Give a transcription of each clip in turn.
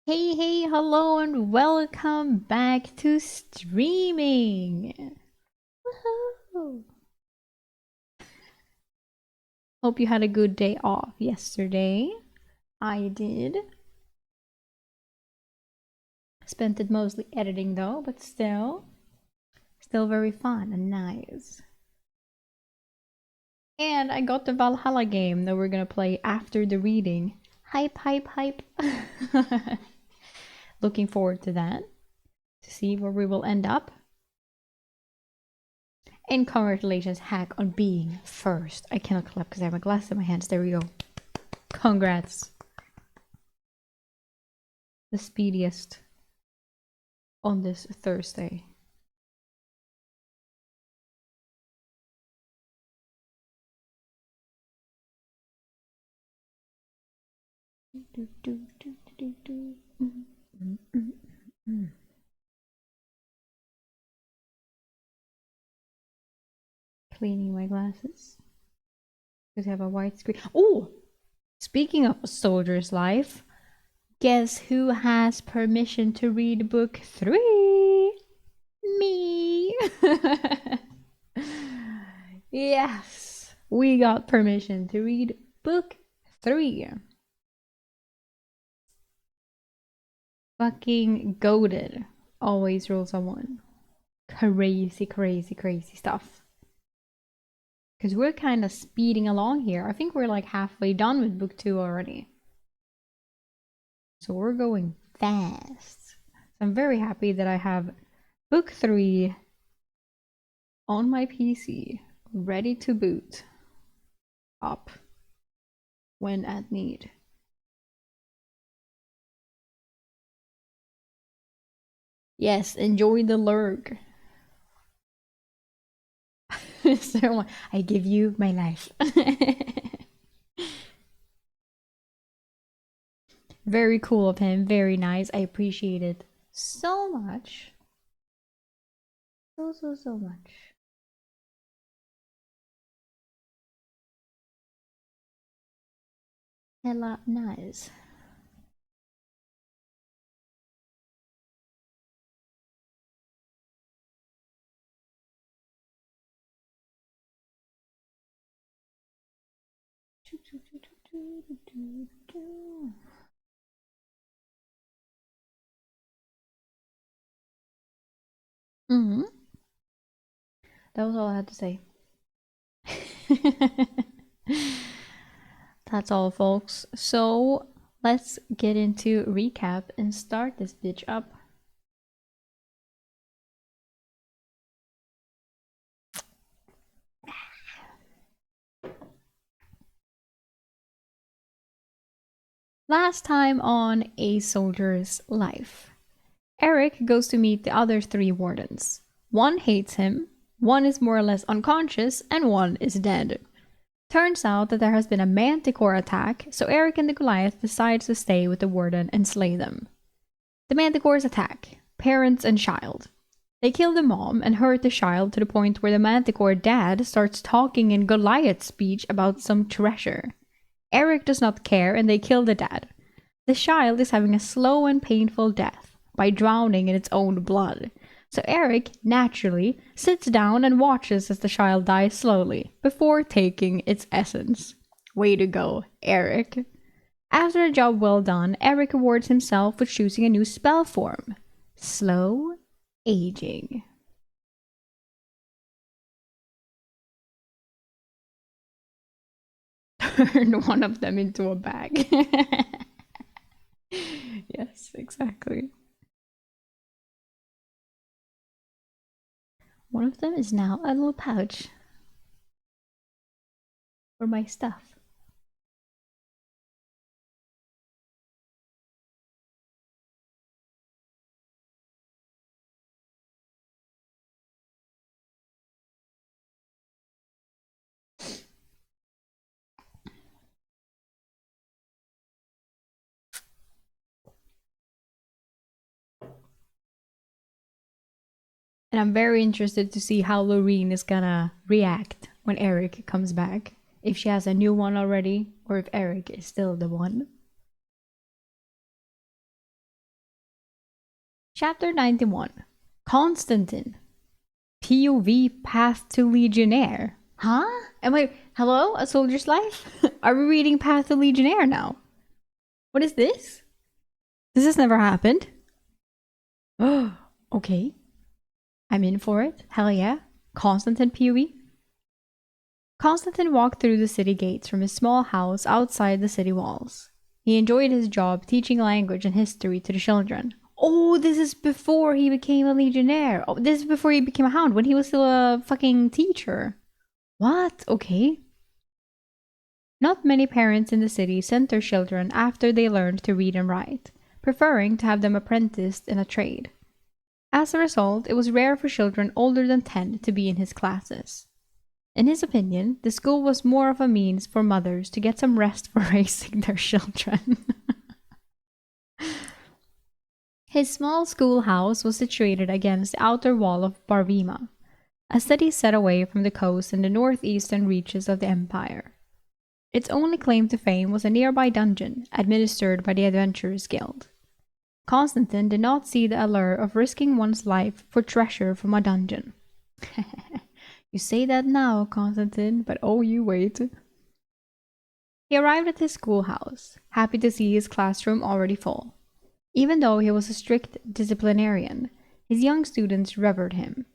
Hey, hey, hello, and welcome back to streaming. Woohoo! Hope you had a good day off yesterday. I did. Spent it mostly editing though, but still very fun and nice. And I got the Valhalla game that we're gonna play after the reading. Hype, hype, hype. Looking forward to that. To see where we will end up. And congratulations, Hack, on being first. I cannot clap because I have a glass in my hands. There we go. Congrats. The speediest on this Thursday. Cleaning my glasses. Because I have a white screen. Oh! Speaking of a soldier's life, guess who has permission to read book 3? Me! Yes! We got permission to read book 3. Fucking goated. Always rules on 1. Crazy, crazy, crazy stuff. Because we're kind of speeding along here. I think we're like halfway done with book 2 already. So we're going fast. I'm very happy that I have book 3 on my PC, ready to boot up when at need. Yes, enjoy the lurk. So I give you my life. Very cool of him, very nice. I appreciate it so much. So much. Hella nice. Mm-hmm. That was all I had to say. That's all, folks. So let's get into recap and start this bitch up. Last time on A Soldier's Life, Eric goes to meet the other three wardens. One hates him, one is more or less unconscious, and one is dead. Turns out that there has been a manticore attack, so Eric and the Goliath decide to stay with the warden and slay them. The manticores attack parents and child. They kill the mom and hurt the child to the point where the manticore dad starts talking in Goliath speech about some treasure. Eric does not care and they kill the dad. The child is having a slow and painful death by drowning in its own blood. So Eric, naturally, sits down and watches as the child dies slowly before taking its essence. Way to go, Eric. After a job well done, Eric rewards himself with choosing a new spell form. Slow aging. Turn one of them into a bag. Yes, exactly. One of them is now a little pouch for my stuff. And I'm very interested to see how Lorene is gonna react when Eric comes back. If she has a new one already, or if Eric is still the one. Chapter 91. Constantine. POV Path to Legionnaire. Huh? Am I... Hello? A Soldier's Life? Are we reading Path to Legionnaire now? What is this? This has never happened. Oh, okay. I'm in for it. Hell yeah. Constantine POV. Constantine walked through the city gates from his small house outside the city walls. He enjoyed his job teaching language and history to the children. Oh, this is before he became a legionnaire. Oh, this is before he became a hound, when he was still a fucking teacher. What? Okay. Not many parents in the city sent their children after they learned to read and write, preferring to have them apprenticed in a trade. As a result, it was rare for children older than 10 to be in his classes. In his opinion, the school was more of a means for mothers to get some rest for raising their children. His small schoolhouse was situated against the outer wall of Barvima, a city set away from the coast in the northeastern reaches of the empire. Its only claim to fame was a nearby dungeon, administered by the Adventurers Guild. Constantine did not see the allure of risking one's life for treasure from a dungeon. You say that now, Constantine, but oh, you wait. He arrived at his schoolhouse, happy to see his classroom already full. Even though he was a strict disciplinarian, his young students revered him.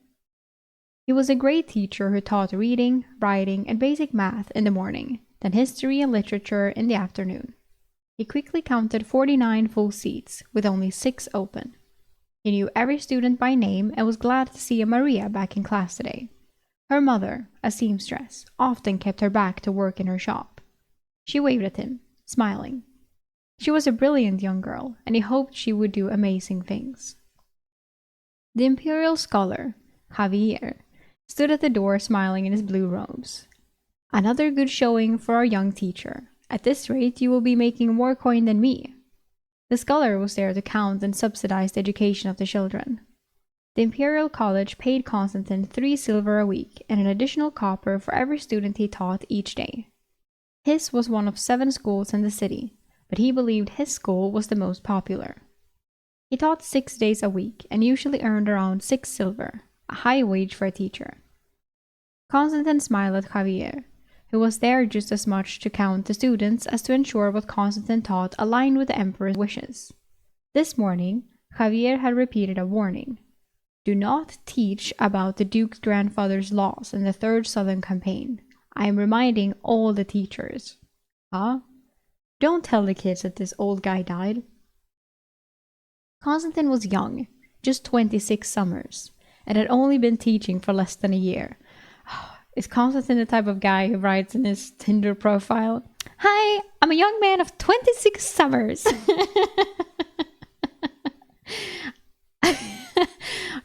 He was a great teacher who taught reading, writing, and basic math in the morning, then history and literature in the afternoon. He quickly counted 49 full seats, with only 6 open. He knew every student by name and was glad to see Maria back in class today. Her mother, a seamstress, often kept her back to work in her shop. She waved at him, smiling. She was a brilliant young girl, and he hoped she would do amazing things. The imperial scholar, Javier, stood at the door smiling in his blue robes. Another good showing for our young teacher. At this rate, you will be making more coin than me. The scholar was there to count and subsidize the education of the children. The Imperial College paid Constantine 3 silver a week and an additional copper for every student he taught each day. His was one of 7 schools in the city, but he believed his school was the most popular. He taught 6 days a week and usually earned around 6 silver, a high wage for a teacher. Constantine smiled at Javier, who was there just as much to count the students as to ensure what Constantine taught aligned with the Emperor's wishes. This morning, Javier had repeated a warning. Do not teach about the Duke's grandfather's loss in the Third Southern Campaign. I am reminding all the teachers. Huh? Don't tell the kids that this old guy died. Constantine was young, just 26 summers, and had only been teaching for less than a year. Is Constantine the type of guy who writes in his Tinder profile, "Hi, I'm a young man of 26 summers."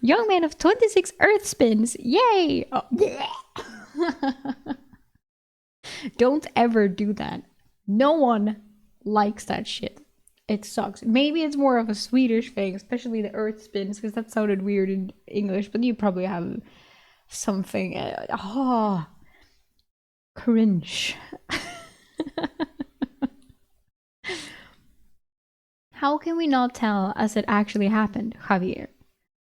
Young man of 26 earth spins. Yay! Oh, don't ever do that. No one likes that shit. It sucks. Maybe it's more of a Swedish thing, especially the earth spins, because that sounded weird in English, but you probably have something. Cringe. How can we not tell as it actually happened, Javier?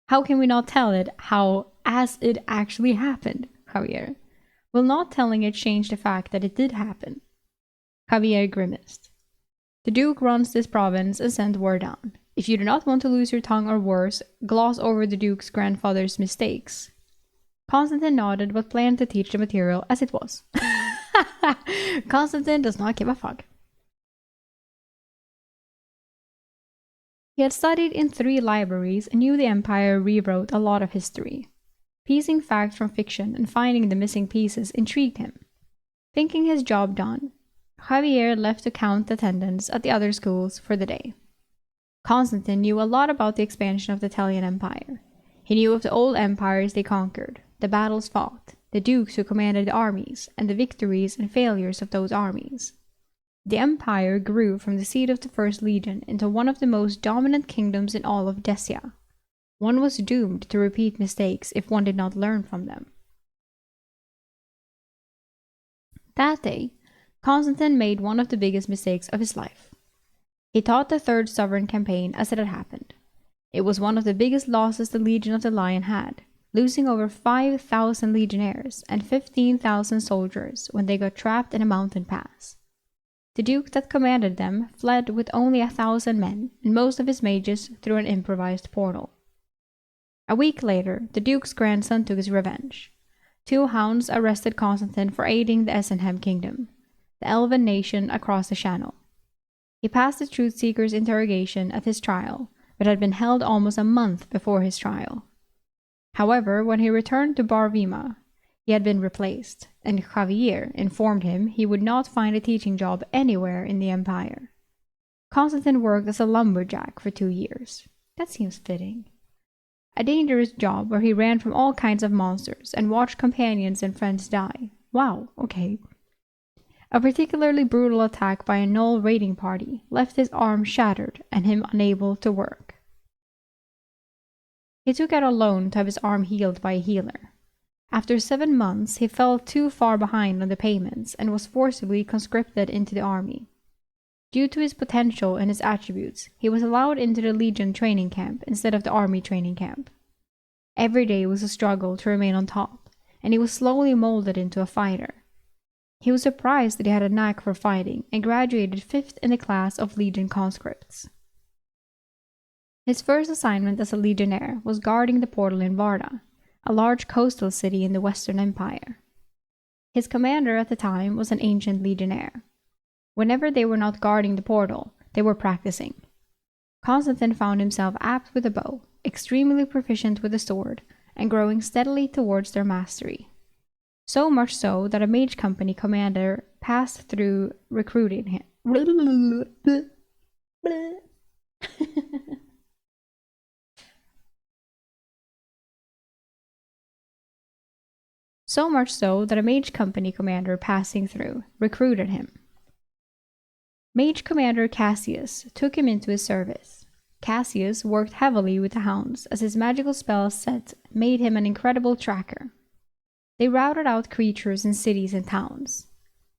How can we not tell it as it actually happened, Javier? Will not telling it change the fact that it did happen? Javier grimaced. The Duke runs this province and sent word down. If you do not want to lose your tongue or worse, gloss over the Duke's grandfather's mistakes. Constantine nodded but planned to teach the material as it was. Constantine does not give a fuck. He had studied in 3 libraries and knew the Empire rewrote a lot of history. Piecing facts from fiction and finding the missing pieces intrigued him. Thinking his job done, Javier left to count attendance at the other schools for the day. Constantine knew a lot about the expansion of the Italian Empire. He knew of the old empires they conquered, the battles fought, the dukes who commanded the armies, and the victories and failures of those armies. The empire grew from the seat of the First Legion into one of the most dominant kingdoms in all of Dessia. One was doomed to repeat mistakes if one did not learn from them. That day, Constantine made one of the biggest mistakes of his life. He taught the Third Sovereign Campaign as it had happened. It was one of the biggest losses the Legion of the Lion had, losing over 5,000 legionnaires and 15,000 soldiers when they got trapped in a mountain pass. The Duke that commanded them fled with only 1,000 men and most of his mages through an improvised portal. A week later, the Duke's grandson took his revenge. 2 hounds arrested Constantine for aiding the Essenham kingdom, the elven nation across the Channel. He passed the truth seeker's interrogation at his trial, but had been held almost a month before his trial. However, when he returned to Bar Vima, he had been replaced, and Javier informed him he would not find a teaching job anywhere in the Empire. Constantine worked as a lumberjack for 2 years. That seems fitting. A dangerous job where he ran from all kinds of monsters and watched companions and friends die. Wow, okay. A particularly brutal attack by a Knoll raiding party left his arm shattered and him unable to work. He took out a loan to have his arm healed by a healer. After 7 months, he fell too far behind on the payments and was forcibly conscripted into the army. Due to his potential and his attributes, he was allowed into the Legion training camp instead of the army training camp. Every day was a struggle to remain on top, and he was slowly molded into a fighter. He was surprised that he had a knack for fighting and graduated 5th in the class of Legion conscripts. His first assignment as a legionnaire was guarding the portal in Varda, a large coastal city in the Western Empire. His commander at the time was an ancient legionnaire. Whenever they were not guarding the portal, they were practicing. Constantine found himself apt with a bow, extremely proficient with a sword, and growing steadily towards their mastery. So much so that a mage company commander passed through recruiting him. So much so that a mage company commander passing through recruited him. Mage Commander Cassius took him into his service. Cassius worked heavily with the hounds as his magical spell set made him an incredible tracker. They routed out creatures in cities and towns,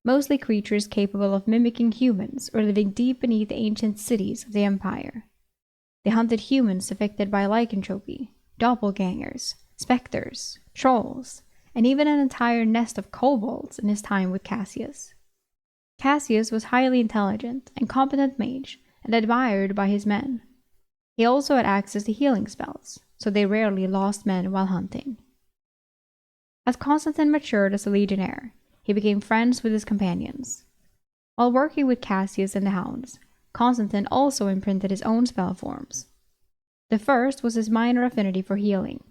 mostly creatures capable of mimicking humans or living deep beneath the ancient cities of the Empire. They hunted humans affected by lycanthropy, doppelgangers, specters, trolls, and even an entire nest of kobolds in his time with Cassius. Cassius was highly intelligent and competent mage and admired by his men. He also had access to healing spells, so they rarely lost men while hunting. As Constantine matured as a legionnaire, he became friends with his companions. While working with Cassius and the hounds, Constantine also imprinted his own spell forms. The first was his minor affinity for healing.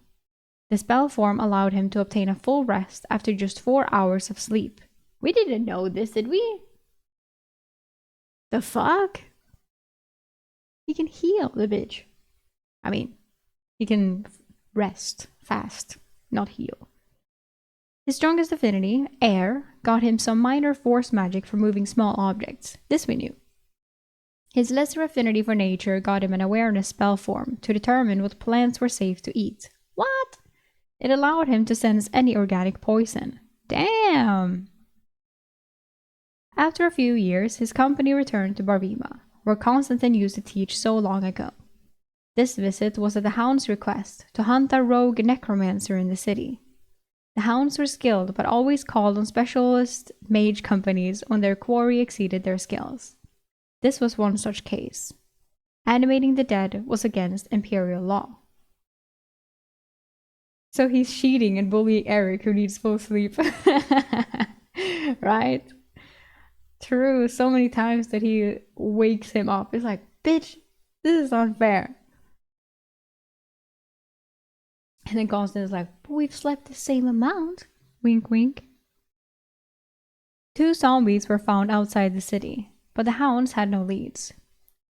The spell form allowed him to obtain a full rest after just 4 hours of sleep. We didn't know this, did we? The fuck? He can heal the bitch. I mean, he can rest fast, not heal. His strongest affinity, air, got him some minor force magic for moving small objects. This we knew. His lesser affinity for nature got him an awareness spell form to determine what plants were safe to eat. What? It allowed him to sense any organic poison. Damn! After a few years, his company returned to Barvima, where Constantine used to teach so long ago. This visit was at the Hound's request to hunt a rogue necromancer in the city. The Hounds were skilled but always called on specialist mage companies when their quarry exceeded their skills. This was one such case. Animating the dead was against imperial law. So he's cheating and bullying Eric, who needs full sleep. Right? True, so many times that he wakes him up. It's like, bitch, this is unfair. And then Constance is like, but we've slept the same amount. Wink, wink. 2 zombies were found outside the city, but the hounds had no leads.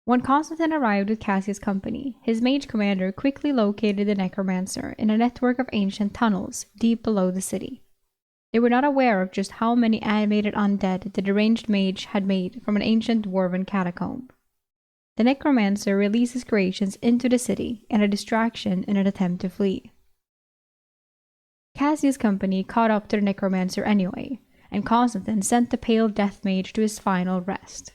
When Constantine arrived with Cassius' company, his mage commander quickly located the necromancer in a network of ancient tunnels deep below the city. They were not aware of just how many animated undead the deranged mage had made from an ancient dwarven catacomb. The necromancer releases creations into the city in a distraction in an attempt to flee. Cassius' company caught up to the necromancer anyway, and Constantine sent the pale death mage to his final rest.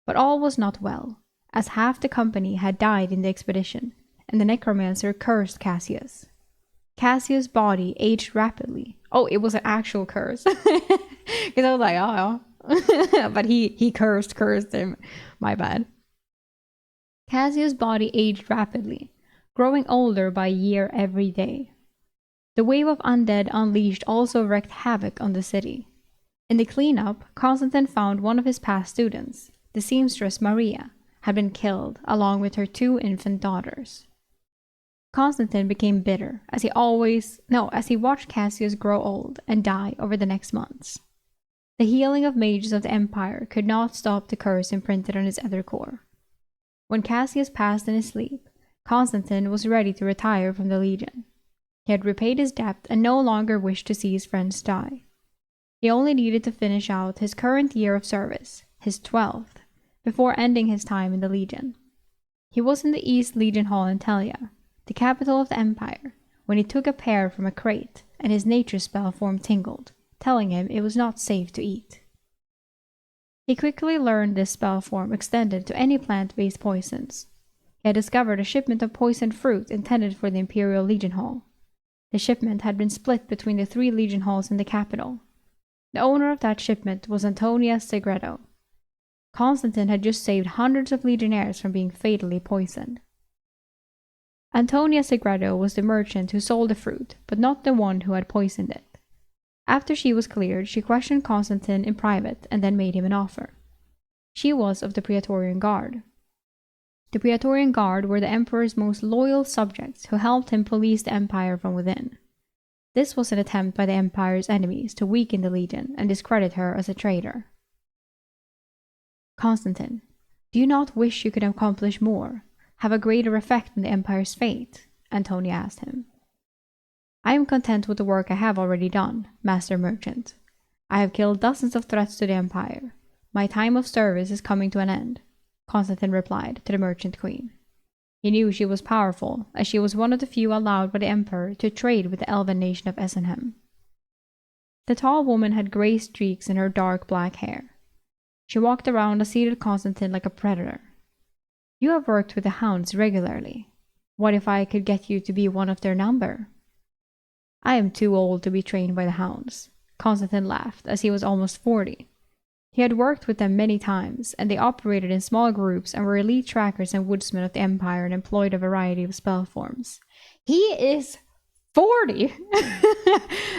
But all was not well, as half the company had died in the expedition, and the necromancer cursed Cassius. Cassius' body aged rapidly. Oh, it was an actual curse. Because I was like, oh. But he cursed him. My bad. Cassius' body aged rapidly, growing older by a year every day. The wave of undead unleashed also wreaked havoc on the city. In the cleanup, Constantine found one of his past students, the seamstress Maria, had been killed along with her 2 infant daughters. Constantine became bitter as he watched Cassius grow old and die over the next months. The healing of mages of the Empire could not stop the curse imprinted on his other core. When Cassius passed in his sleep, Constantine was ready to retire from the Legion. He had repaid his debt and no longer wished to see his friends die. He only needed to finish out his current year of service, his 12th, before ending his time in the Legion. He was in the East Legion Hall in Telia, the capital of the Empire, when he took a pear from a crate and his nature spell form tingled, telling him it was not safe to eat. He quickly learned this spell form extended to any plant-based poisons. He had discovered a shipment of poisoned fruit intended for the Imperial Legion Hall. The shipment had been split between the 3 Legion Halls in the capital. The owner of that shipment was Antonia Segredo. Constantine had just saved hundreds of legionnaires from being fatally poisoned. Antonia Segredo was the merchant who sold the fruit, but not the one who had poisoned it. After she was cleared, she questioned Constantine in private and then made him an offer. She was of the Praetorian Guard. The Praetorian Guard were the Emperor's most loyal subjects who helped him police the Empire from within. This was an attempt by the Empire's enemies to weaken the Legion and discredit her as a traitor. Constantine, do you not wish you could accomplish more, have a greater effect on the Empire's fate? Antonia asked him. I am content with the work I have already done, Master Merchant. I have killed dozens of threats to the Empire. My time of service is coming to an end, Constantine replied to the Merchant Queen. He knew she was powerful, as she was one of the few allowed by the Emperor to trade with the elven nation of Essenheim. The tall woman had grey streaks in her dark black hair. She walked around a seated Constantine like a predator. You have worked with the hounds regularly. What if I could get you to be one of their number? I am too old to be trained by the hounds. Constantine laughed, as he was almost 40. He had worked with them many times, and they operated in small groups and were elite trackers and woodsmen of the Empire and employed a variety of spell forms. He is 40.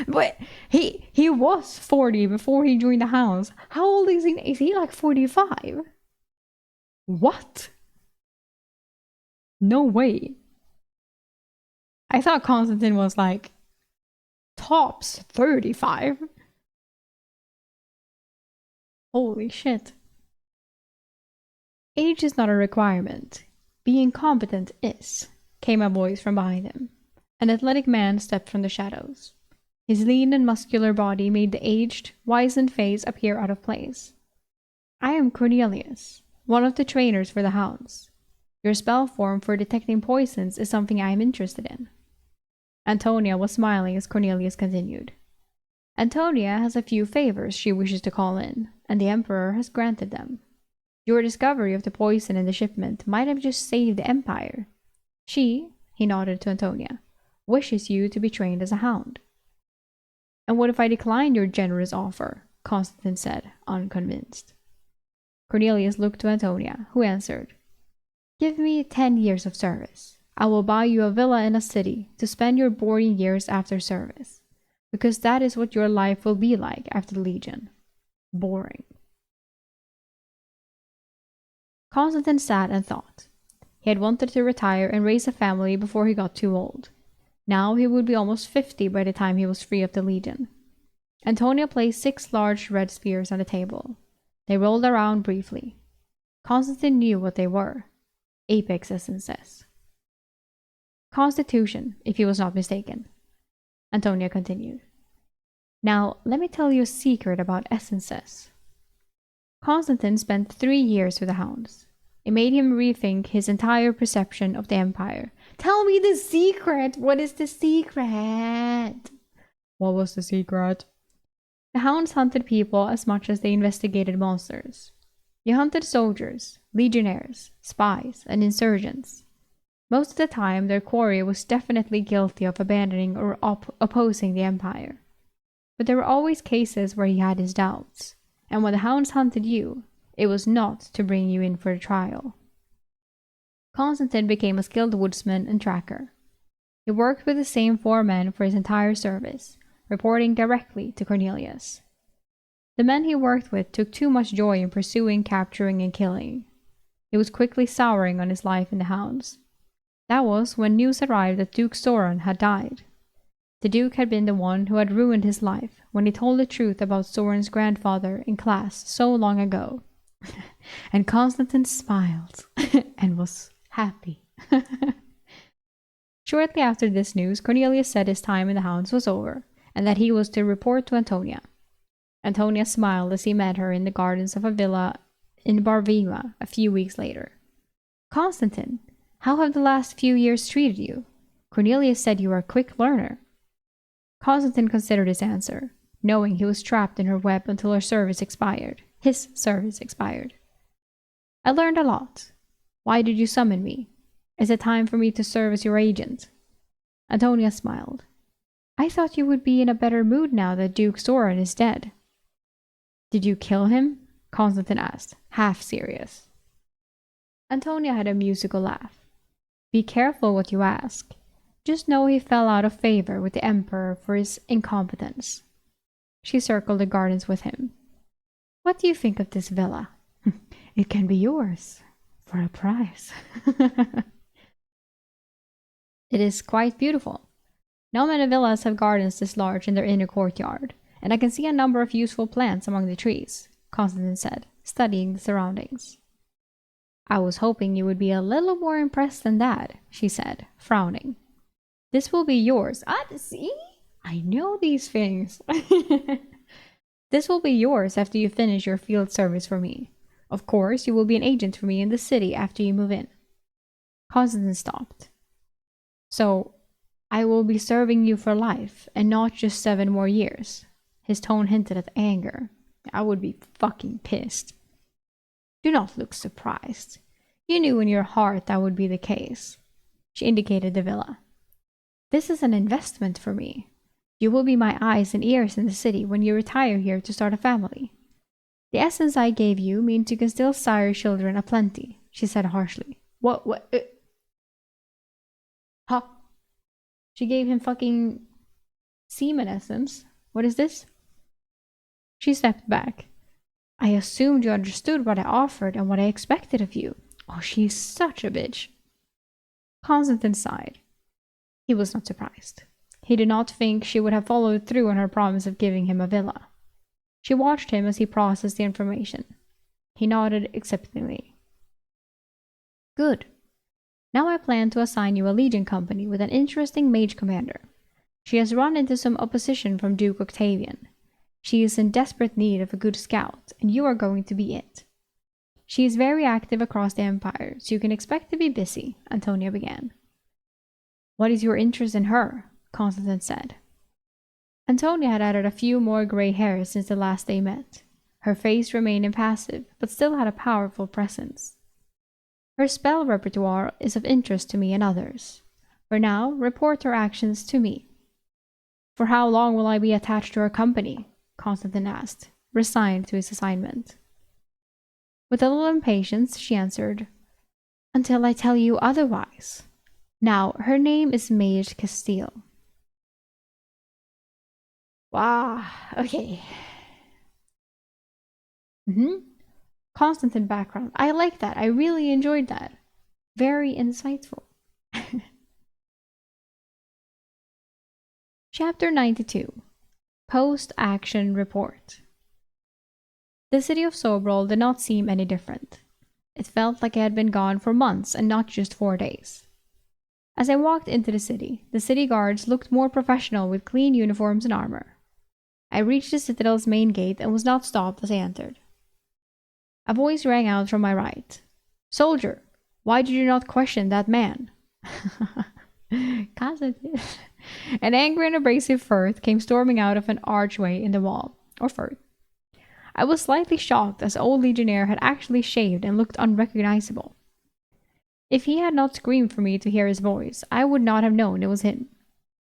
But he was 40 before he joined the house. How old is he? Is he like 45? What? No way. I thought Constantine was like tops 35. Holy shit. Age is not a requirement. Being competent is, came a voice from behind him. An athletic man stepped from the shadows. His lean and muscular body made the aged, wizened face appear out of place. I am Cornelius, one of the trainers for the hounds. Your spell form for detecting poisons is something I am interested in. Antonia was smiling as Cornelius continued. Antonia has a few favors she wishes to call in, and the Emperor has granted them. Your discovery of the poison in the shipment might have just saved the Empire. She, he nodded to Antonia, wishes you to be trained as a hound. And what if I decline your generous offer? Constantine said, unconvinced. Cornelius looked to Antonia, who answered, Give me 10 years of service. I will buy you a villa in a city to spend your boarding years after service, because that is what your life will be like after the Legion. Boring. Constantine sat and thought. He had wanted to retire and raise a family before he got too old. Now he would be almost 50 by the time he was free of the Legion. Antonia placed 6 large red spheres on the table. They rolled around briefly. Constantine knew what they were. Apex essences. Constitution, if he was not mistaken. Antonia continued. Now, let me tell you a secret about essences. Constantine spent 3 years with the hounds. It made him rethink his entire perception of the Empire. Tell me the secret! What is the secret? What was the secret? The hounds hunted people as much as they investigated monsters. They hunted soldiers, legionnaires, spies, and insurgents. Most of the time, their quarry was definitely guilty of abandoning or opposing the Empire. But there were always cases where he had his doubts, and when the hounds hunted you, it was not to bring you in for a trial. Constantine became a skilled woodsman and tracker. He worked with the same 4 men for his entire service, reporting directly to Cornelius. The men he worked with took too much joy in pursuing, capturing, and killing. He was quickly souring on his life in the hounds. That was when news arrived that Duke Soren had died. The Duke had been the one who had ruined his life when he told the truth about Soren's grandfather in class so long ago. And Constantine smiled and was happy. Shortly after this news, Cornelius said his time in the hounds was over, and that he was to report to Antonia. Antonia smiled as he met her in the gardens of a villa in Barvima a few weeks later. Constantine, how have the last few years treated you? Cornelius said you were a quick learner. Constantine considered his answer, knowing he was trapped in her web until his service expired. I learned a lot. Why did you summon me? Is it time for me to serve as your agent? Antonia smiled. I thought you would be in a better mood now that Duke Soren is dead. Did you kill him? Constantine asked, half serious. Antonia had a musical laugh. Be careful what you ask. Just know he fell out of favor with the Emperor for his incompetence. She circled the gardens with him. What do you think of this villa? It can be yours for a price. It is quite beautiful. Not many villas have gardens this large in their inner courtyard, and I can see a number of useful plants among the trees, Constantine said, studying the surroundings. I was hoping you would be a little more impressed than that, she said, frowning. This will be yours. See? I know these things. This will be yours after you finish your field service for me. Of course, you will be an agent for me in the city after you move in. Constantine stopped. So, I will be serving you for life, and not just 7 more years. His tone hinted at anger. I would be fucking pissed. Do not look surprised. You knew in your heart that would be the case. She indicated the villa. This is an investment for me. You will be my eyes and ears in the city when you retire here to start a family. The essence I gave you means you can still sire children aplenty, she said harshly. What? Huh? She gave him fucking semen essence. What is this? She stepped back. I assumed you understood what I offered and what I expected of you. Oh, she's such a bitch. Constantine sighed. He was not surprised. He did not think she would have followed through on her promise of giving him a villa. She watched him as he processed the information. He nodded acceptingly. Good. Now I plan to assign you a legion company with an interesting mage commander. She has run into some opposition from Duke Octavian. She is in desperate need of a good scout, and you are going to be it. She is very active across the Empire, so you can expect to be busy, Antonia began. What is your interest in her? Constantine said. Antonia had added a few more grey hairs since the last they met. Her face remained impassive, but still had a powerful presence. Her spell repertoire is of interest to me and others. For now, report her actions to me. For how long will I be attached to her company? Constantine asked, resigned to his assignment. With a little impatience, she answered, Until I tell you otherwise. Now, her name is Mage Castile. Wow, okay. Constantine background. I like that. I really enjoyed that. Very insightful. Chapter 92. Post-Action Report. The city of Sobral did not seem any different. It felt like it had been gone for months and not just 4 days. As I walked into the city guards looked more professional with clean uniforms and armor. I reached the citadel's main gate and was not stopped as I entered. A voice rang out from my right. Soldier, why did you not question that man? An angry and abrasive Firth came storming out of an archway in the wall. Or Firth. I was slightly shocked as old legionnaire had actually shaved and looked unrecognizable. If he had not screamed for me to hear his voice, I would not have known it was him.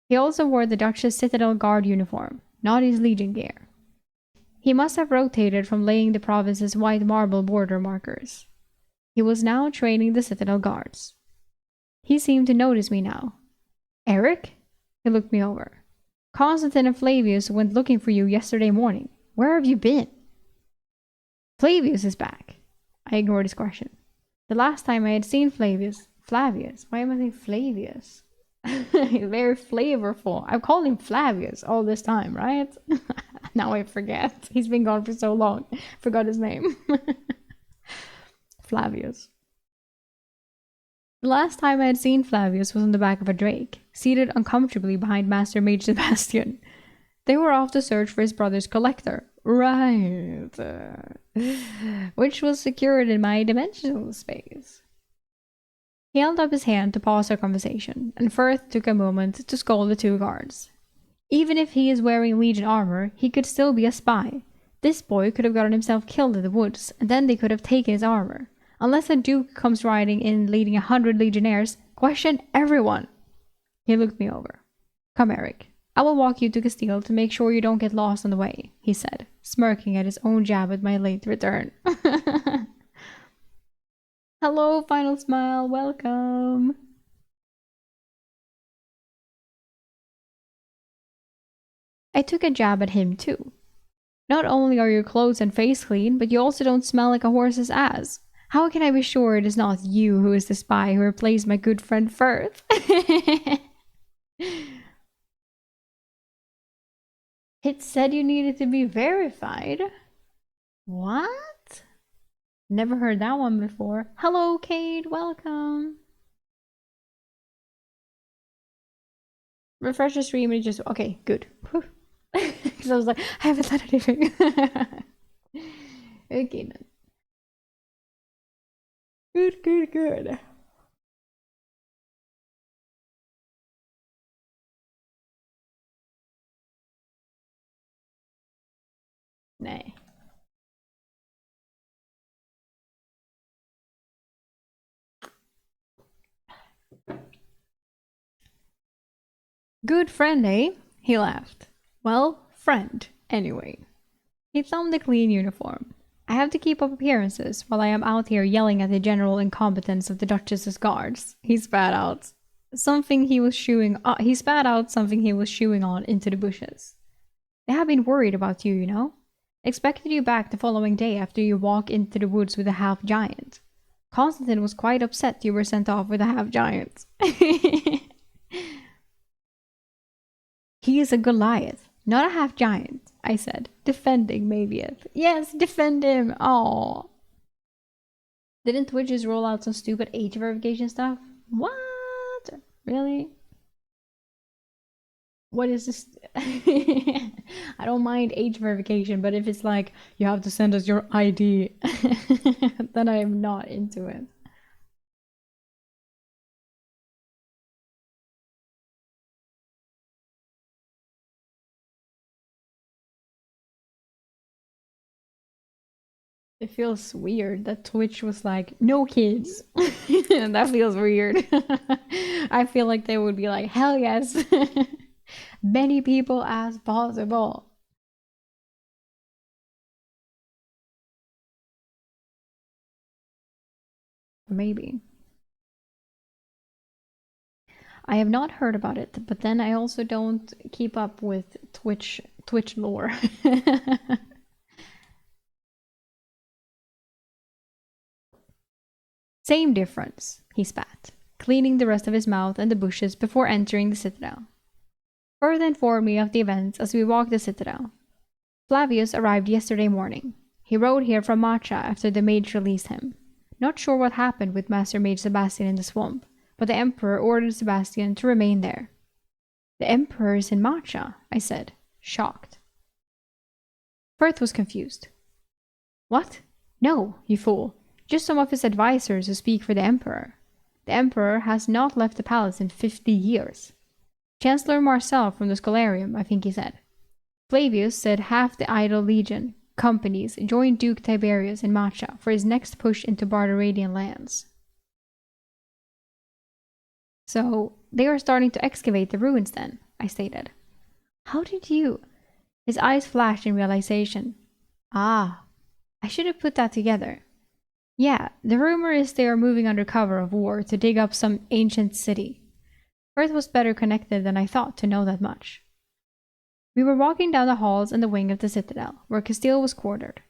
He also wore the Duchess Citadel Guard uniform, not his legion gear. He must have rotated from laying the province's white marble border markers. He was now training the Citadel Guards. He seemed to notice me now. Eric? He looked me over. Constantine and Flavius went looking for you yesterday morning. Where have you been? Flavius is back. I ignored his question. The last time I had seen Flavius, why am I saying Flavius? He's very flavorful. I've called him Flavius all this time, right? Now I forget. He's been gone for so long. Forgot his name. Flavius. The last time I had seen Flavius was on the back of a drake, seated uncomfortably behind Master Mage Sebastian. They were off to search for his brother's collector. Right. Which was secured in my dimensional space. He held up his hand to pause our conversation, and Firth took a moment to scold the two guards. Even if he is wearing Legion armor, he could still be a spy. This boy could have gotten himself killed in the woods, and then they could have taken his armor. Unless a duke comes riding in leading 100 legionnaires, question everyone. He looked me over. Come, Eric. I will walk you to Castile to make sure you don't get lost on the way, he said, smirking at his own jab at my late return. Hello, Final Smile, welcome. I took a jab at him too. Not only are your clothes and face clean, but you also don't smell like a horse's ass. How can I be sure it is not you who is the spy who replaced my good friend Firth? It said you needed to be verified. What? Never heard that one before. Hello, Cade. Welcome. Refresh the stream and just... Okay, good. Because I was like, I haven't done anything. Okay, then. Good. Nej. Good friend, eh? He laughed. Well, friend, anyway. He thumbed the clean uniform. I have to keep up appearances while I am out here yelling at the general incompetence of the Duchess's guards. He spat out something he was chewing. He spat out something he was chewing on into the bushes. They have been worried about you, you know. Expected you back the following day after you walk into the woods with a half-giant. Constantine was quite upset you were sent off with a half-giant. He is a Goliath, not a half-giant, I said, defending Maviath. Yes, defend him! Aww. Didn't Twitch just roll out some stupid age verification stuff? What? Really? What is this? I don't mind age verification, but if it's like, you have to send us your ID, then I am not into it. It feels weird that Twitch was like, no kids. That feels weird. I feel like they would be like, hell yes. Many people as possible. Maybe. I have not heard about it, but then I also don't keep up with Twitch lore. Same difference, he spat, cleaning the rest of his mouth and the bushes before entering the citadel. Further informed me of the events as we walked the citadel. Flavius arrived yesterday morning. He rode here from Macha after the mage released him. Not sure what happened with Master Mage Sebastian in the swamp, but the Emperor ordered Sebastian to remain there. The Emperor is in Macha, I said, shocked. Firth was confused. What? No, you fool. Just some of his advisors who speak for the Emperor. The Emperor has not left the palace in 50 years. Chancellor Marcel from the Scholarium, I think he said. Flavius said half the idle legion companies joined Duke Tiberius in Macha for his next push into Barbaradian lands. So, they are starting to excavate the ruins then, I stated. How did you? His eyes flashed in realization. Ah, I should have put that together. Yeah, the rumor is they are moving under cover of war to dig up some ancient city. Firth was better connected than I thought to know that much. We were walking down the halls and the wing of the citadel, where Castile was quartered.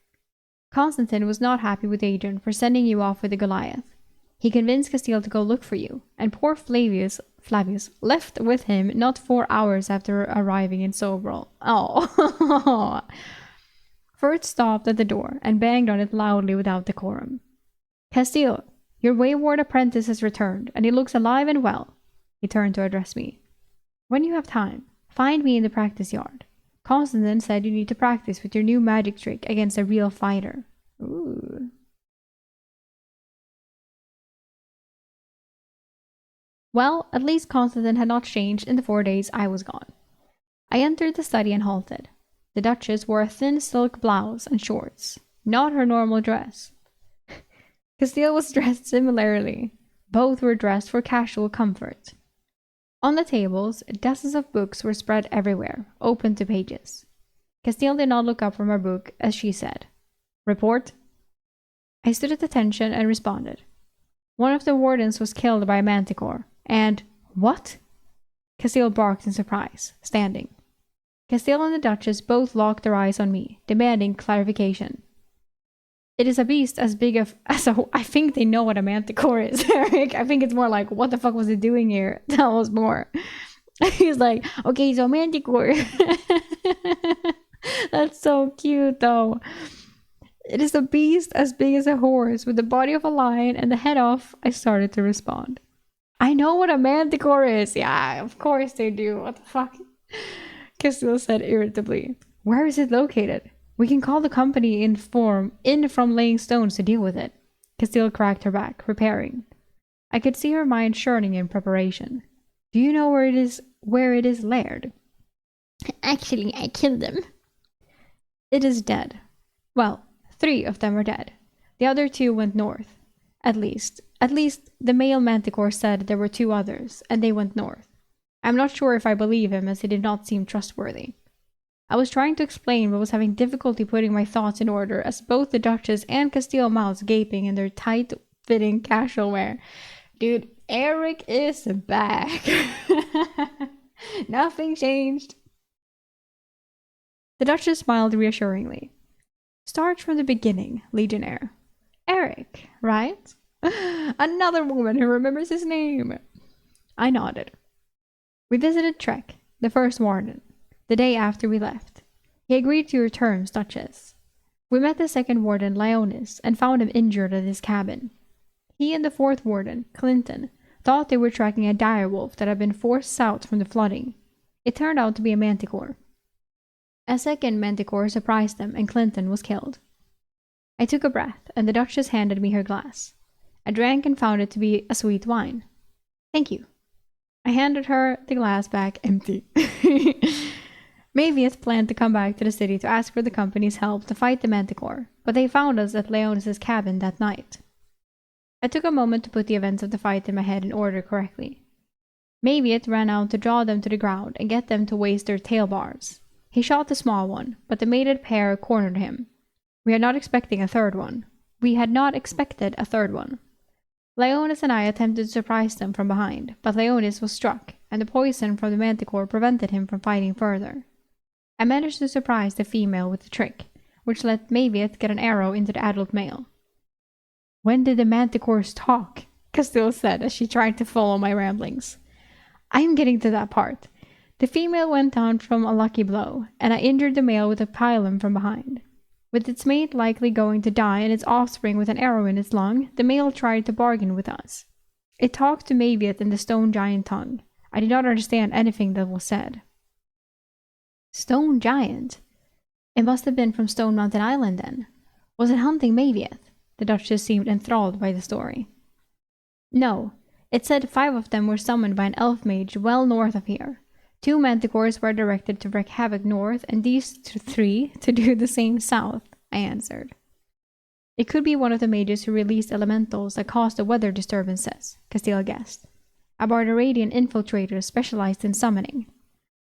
Constantine was not happy with Adrian for sending you off with the Goliath. He convinced Castile to go look for you, and poor Flavius left with him not 4 hours after arriving in Sobral. Oh. Firth stopped at the door and banged on it loudly without decorum. Castile, your wayward apprentice has returned, and he looks alive and well. He turned to address me. When you have time, find me in the practice yard. Constantine said you need to practice with your new magic trick against a real fighter. Ooh. Well, at least Constantine had not changed in the 4 days I was gone. I entered the study and halted. The Duchess wore a thin silk blouse and shorts, not her normal dress. Castile was dressed similarly. Both were dressed for casual comfort. On the tables, dozens of books were spread everywhere, open to pages. Castile did not look up from her book as she said, "Report." I stood at attention and responded. One of the wardens was killed by a manticore, and what? Castile barked in surprise, standing. Castile and the Duchess both locked their eyes on me, demanding clarification. It is a beast as big as a... I think they know what a manticore is, Eric. I think it's more like, what the fuck was it doing here? Tell us more. He's like, okay, so manticore. That's so cute, though. It is a beast as big as a horse, with the body of a lion and the head off. I started to respond. I know what a manticore is. Yeah, of course they do. What the fuck? Castile said irritably. Where is it located? We can call the company in from laying stones to deal with it. Castile cracked her back, preparing. I could see her mind churning in preparation. Do you know where it is laired? Actually, I killed them. It is dead. Well, 3 of them are dead. The other 2 went north. At least the male manticore said there were 2 others, and they went north. I'm not sure if I believe him, as he did not seem trustworthy. I was trying to explain but was having difficulty putting my thoughts in order as both the Duchess and Castile mouths gaping in their tight-fitting casual wear. Dude, Eric is back. Nothing changed. The Duchess smiled reassuringly. Start from the beginning, Legionnaire. Eric, right? Another woman who remembers his name. I nodded. We visited Trek, the first warden, the day after we left. He agreed to your terms, Duchess. We met the second warden, Leonis, and found him injured at his cabin. He and the fourth warden, Clinton, thought they were tracking a direwolf that had been forced south from the flooding. It turned out to be a manticore. A second manticore surprised them, and Clinton was killed. I took a breath, and the Duchess handed me her glass. I drank and found it to be a sweet wine. Thank you. I handed her the glass back empty. Mavius planned to come back to the city to ask for the company's help to fight the manticore, but they found us at Leonis' cabin that night. I took a moment to put the events of the fight in my head in order correctly. Mavius ran out to draw them to the ground and get them to waste their tail barbs. He shot the small one, but the mated pair cornered him. We had not expected a third one. Leonis and I attempted to surprise them from behind, but Leonis was struck, and the poison from the manticore prevented him from fighting further. I managed to surprise the female with the trick, which let Mavius get an arrow into the adult male. When did the manticores talk? Castile said as she tried to follow my ramblings. I'm getting to that part. The female went down from a lucky blow, and I injured the male with a pylon from behind. With its mate likely going to die and its offspring with an arrow in its lung, the male tried to bargain with us. It talked to Mavius in the stone giant tongue. I did not understand anything that was said. Stone giant? It must have been from Stone Mountain Island then. Was it hunting Mavius? The Duchess seemed enthralled by the story. No, it said 5 of them were summoned by an elf mage well north of here. 2 manticores were directed to wreak havoc north, and these 3 to do the same south, I answered. It could be one of the mages who released elementals that caused the weather disturbances, Castile guessed. A Barbaradian infiltrator specialized in summoning.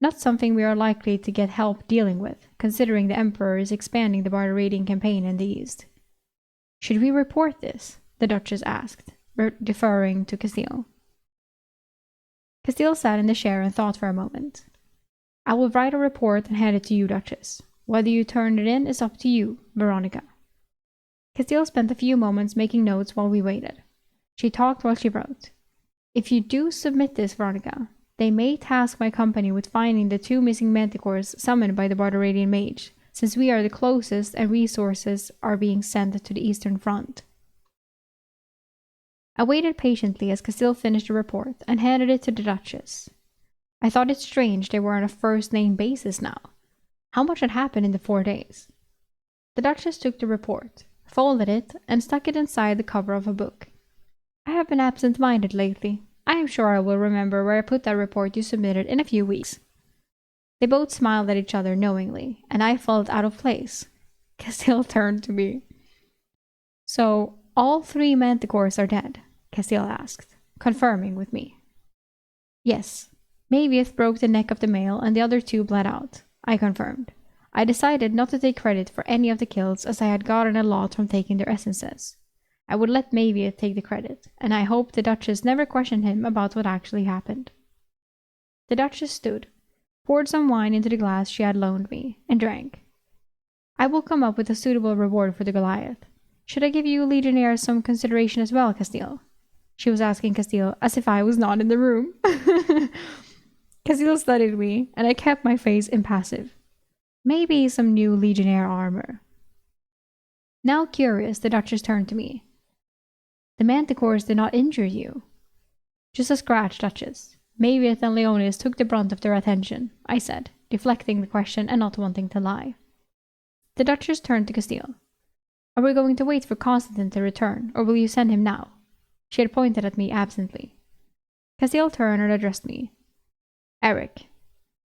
Not something we are likely to get help dealing with, considering the Emperor is expanding the Barbaradian campaign in the east. Should we report this? The Duchess asked, deferring to Castile. Castile sat in the chair and thought for a moment. I will write a report and hand it to you, Duchess. Whether you turn it in is up to you, Veronica. Castile spent a few moments making notes while we waited. She talked while she wrote. If you do submit this, Veronica, they may task my company with finding the 2 missing manticores summoned by the Barbaradian mage, since we are the closest and resources are being sent to the Eastern Front. I waited patiently as Castile finished the report and handed it to the Duchess. I thought it strange they were on a first-name basis now. How much had happened in the 4 days? The Duchess took the report, folded it, and stuck it inside the cover of a book. I have been absent-minded lately. I am sure I will remember where I put that report you submitted in a few weeks. They both smiled at each other knowingly, and I felt out of place. Castile turned to me. So, all 3 manticores are dead? Castile asked, confirming with me. Yes. Mavius broke the neck of the male and the other 2 bled out, I confirmed. I decided not to take credit for any of the kills as I had gotten a lot from taking their essences. I would let Mavius take the credit, and I hoped the Duchess never questioned him about what actually happened. The Duchess stood, poured some wine into the glass she had loaned me, and drank. I will come up with a suitable reward for the Goliath. Should I give you Legionnaires some consideration as well, Castile? She was asking Castile as if I was not in the room. Castile studied me, and I kept my face impassive. Maybe some new Legionnaire armor. Now curious, the Duchess turned to me. The manticores did not injure you. Just a scratch, Duchess. Mavius and Leonis took the brunt of their attention, I said, deflecting the question and not wanting to lie. The Duchess turned to Castile. Are we going to wait for Constantine to return, or will you send him now? She had pointed at me absently. Castile turned and addressed me. Eric,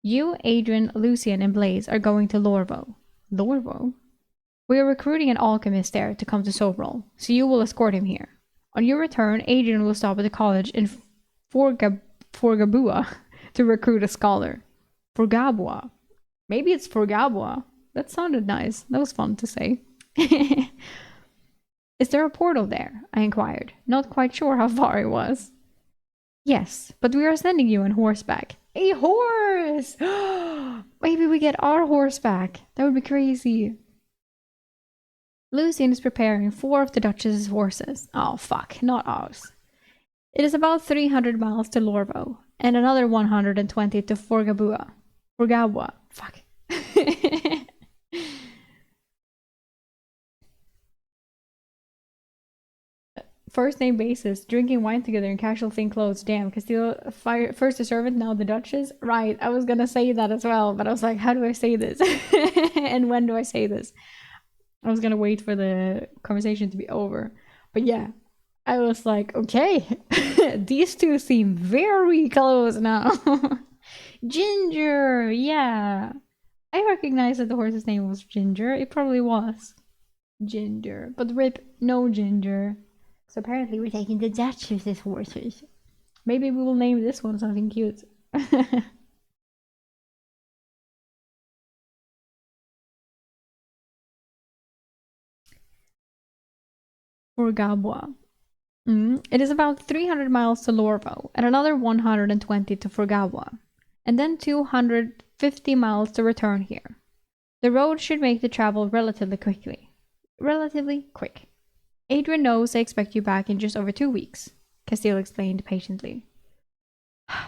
you, Adrian, Lucian, and Blaze are going to Lorvo. Lorvo? We are recruiting an alchemist there to come to Sobrol, so you will escort him here. On your return, Adrian will stop at the college in Forgabua to recruit a scholar. Forgabua. Maybe it's Forgabwa. That sounded nice. That was fun to say. Is there a portal there? I inquired, not quite sure how far it was. Yes, but we are sending you on horseback. A horse! Maybe we get our horse back. That would be crazy. Lucian is preparing 4 of the Duchess's horses. Oh, fuck, not ours. It is about 300 miles to Lorvo, and another 120 to Forgabua. Forgabwa. Fuck. First name basis, drinking wine together in casual thin clothes. Damn, Castile first a servant, now the Duchess. Right, I was gonna say that as well, but I was like, how do I say this? And when do I say this? I was gonna wait for the conversation to be over. But yeah, I was like, okay, these two seem very close now. Ginger, yeah. I recognize that the horse's name was Ginger. It probably was Ginger. But rip, no Ginger. So apparently we're taking the Duchess's horses. Maybe we will name this one something cute. For Gabwa. It is about 300 miles to Lorvo and another 120 to Forgawa, and then 250 miles to return here. The road should make the travel relatively quick. Adrian knows I expect you back in just over 2 weeks, Castile explained patiently.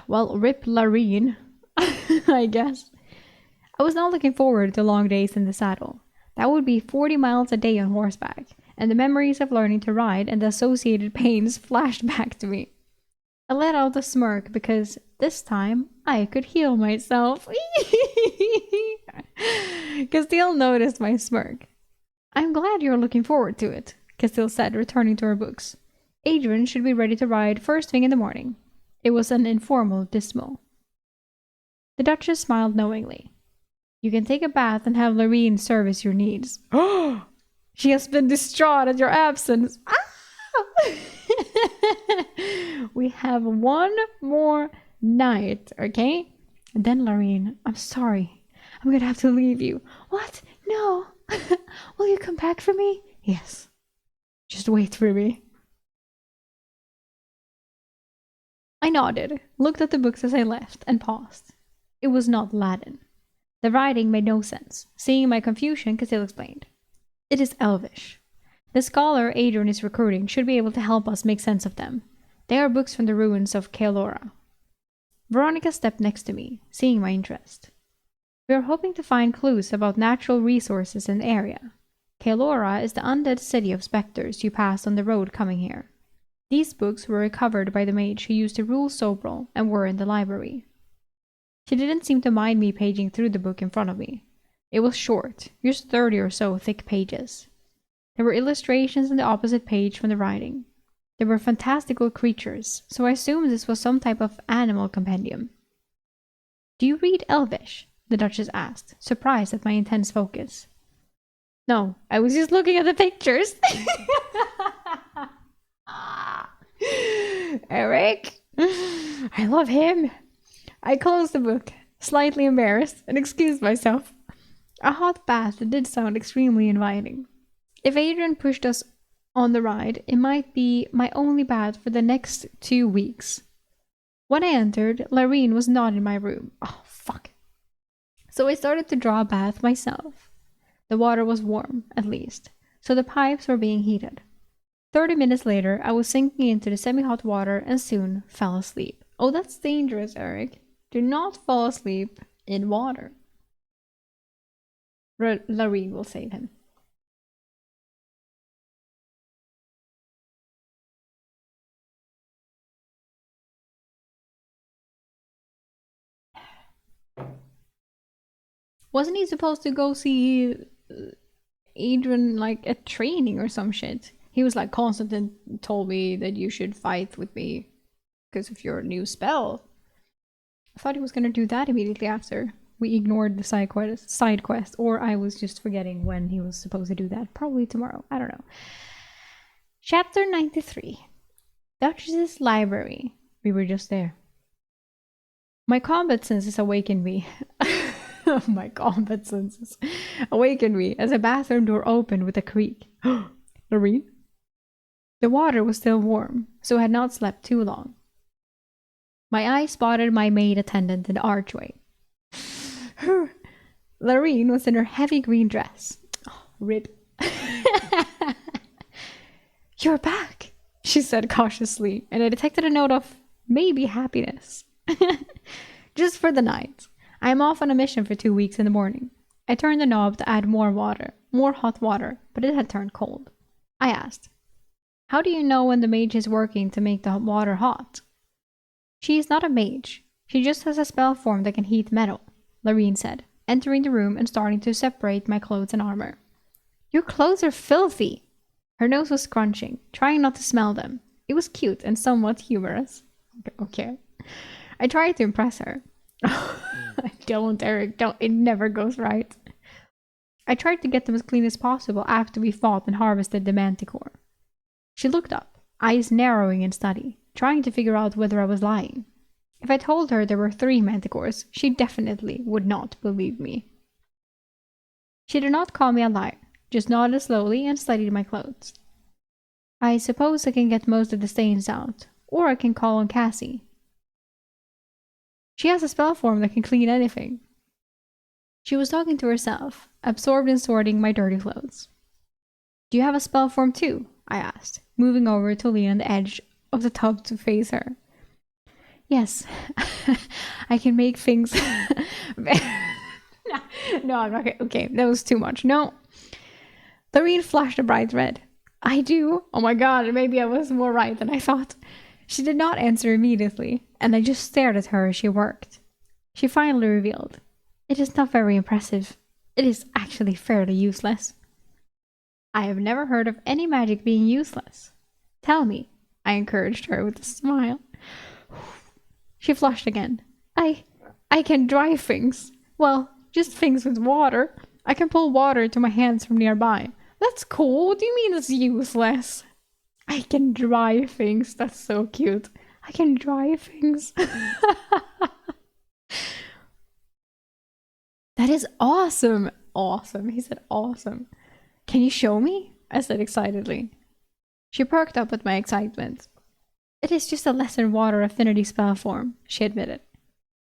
Well, rip Larine, I guess. I was not looking forward to long days in the saddle. That would be 40 miles a day on horseback, and the memories of learning to ride and the associated pains flashed back to me. I let out a smirk because this time I could heal myself. Castile noticed my smirk. I'm glad you're looking forward to it, Castile said, returning to her books. Adrian should be ready to ride first thing in the morning. It was an informal dismal. The Duchess smiled knowingly. You can take a bath and have Larine service your needs. Oh! She has been distraught at your absence. Ah! We have one more night, okay? And then, Larine, I'm sorry. I'm gonna have to leave you. What? No. Will you come back for me? Yes. Just wait for me. I nodded, looked at the books as I left, and paused. It was not Latin. The writing made no sense. Seeing my confusion, Castile explained. It is Elvish. The scholar Adrian is recruiting should be able to help us make sense of them. They are books from the ruins of Kaelora. Veronica stepped next to me, seeing my interest. We are hoping to find clues about natural resources in the area. Kaelora is the undead city of specters you passed on the road coming here. These books were recovered by the mage who used to rule Sobrel and were in the library. She didn't seem to mind me paging through the book in front of me. It was short, just 30 or so thick pages. There were illustrations on the opposite page from the writing. There were fantastical creatures, so I assumed this was some type of animal compendium. Do you read Elvish? The Duchess asked, surprised at my intense focus. No, I was just looking at the pictures. Eric, I love him. I closed the book, slightly embarrassed, and excused myself. A hot bath did sound extremely inviting. If Adrian pushed us on the ride, it might be my only bath for the next 2 weeks. When I entered, Larine was not in my room. Oh, fuck. So I started to draw a bath myself. The water was warm, at least, so the pipes were being heated. 30 minutes later, I was sinking into the semi-hot water and soon fell asleep. Oh, that's dangerous, Eric. Do not fall asleep in water. Larine will save him. Wasn't he supposed to go see Adrian like at training or some shit? He was like, Constantine told me that you should fight with me because of your new spell. I thought he was gonna do that immediately after. We ignored the side quest, or I was just forgetting when he was supposed to do that. Probably tomorrow. I don't know. Chapter 93. Duchess's Library. We were just there. My combat senses awakened me. My combat senses awakened me as a bathroom door opened with a creak. Lorene? The water was still warm, so I had not slept too long. My eye spotted my maid attendant in the archway. Lorene was in her heavy green dress. Oh, rip. You're back, she said cautiously, and I detected a note of maybe happiness. Just for the night. I am off on a mission for 2 weeks in the morning. I turned the knob to add more hot water, but it had turned cold. I asked, how do you know when the mage is working to make the water hot? She is not a mage. She just has a spell form that can heat metal, Lorene said, entering the room and starting to separate my clothes and armor. Your clothes are filthy. Her nose was scrunching, trying not to smell them. It was cute and somewhat humorous. Okay. I tried to impress her. Don't, Eric, don't. It never goes right. I tried to get them as clean as possible after we fought and harvested the manticore. She looked up, eyes narrowing in study, trying to figure out whether I was lying. If I told her there were 3 manticores, she definitely would not believe me. She did not call me a liar, just nodded slowly and studied my clothes. I suppose I can get most of the stains out, or I can call on Cassie. She has a spell form that can clean anything. She was talking to herself, absorbed in sorting my dirty clothes. Do you have a spell form too? I asked, moving over to lean on the edge of the tub to face her. Yes, I can make things... No, I'm not okay, that was too much. No. Lorene flashed a bright red. I do? Oh my god, maybe I was more right than I thought. She did not answer immediately, and I just stared at her as she worked. She finally revealed, it is not very impressive. It is actually fairly useless. I have never heard of any magic being useless. Tell me, I encouraged her with a smile. She flushed again. I can dry things. Well, just things with water. I can pull water to my hands from nearby. That's cool. What do you mean it's useless? I can dry things. That's so cute. I can dry things. That is awesome. Awesome. He said awesome. Can you show me? I said excitedly. She perked up at my excitement. It is just a lesser water affinity spell form, she admitted.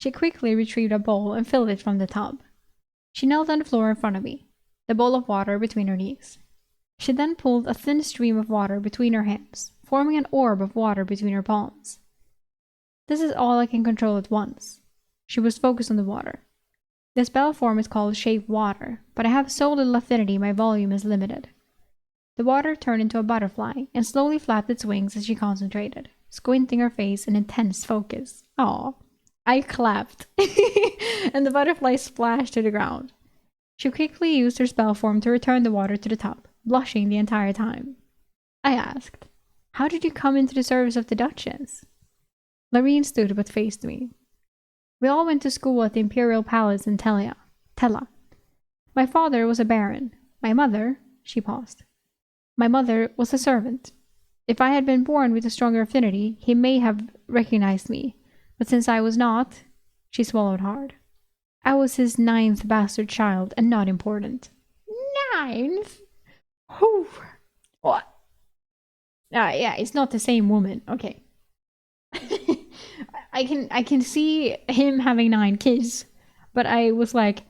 She quickly retrieved a bowl and filled it from the tub. She knelt on the floor in front of me, the bowl of water between her knees. She then pulled a thin stream of water between her hands, forming an orb of water between her palms. This is all I can control at once. She was focused on the water. The spell form is called Shape Water, but I have so little affinity my volume is limited. The water turned into a butterfly and slowly flapped its wings as she concentrated, squinting her face in intense focus. Aw. I clapped, and the butterfly splashed to the ground. She quickly used her spell form to return the water to the tub, blushing the entire time. I asked, how did you come into the service of the Duchess? Lorene stood but faced me. We all went to school at the Imperial Palace in Tella. My father was a baron. My mother, she paused. My mother was a servant. If I had been born with a stronger affinity, he may have recognized me. But since I was not, she swallowed hard. I was his 9th bastard child and not important. 9th? Whew. What? Yeah, it's not the same woman. Okay. I can see him having 9 kids, but I was like,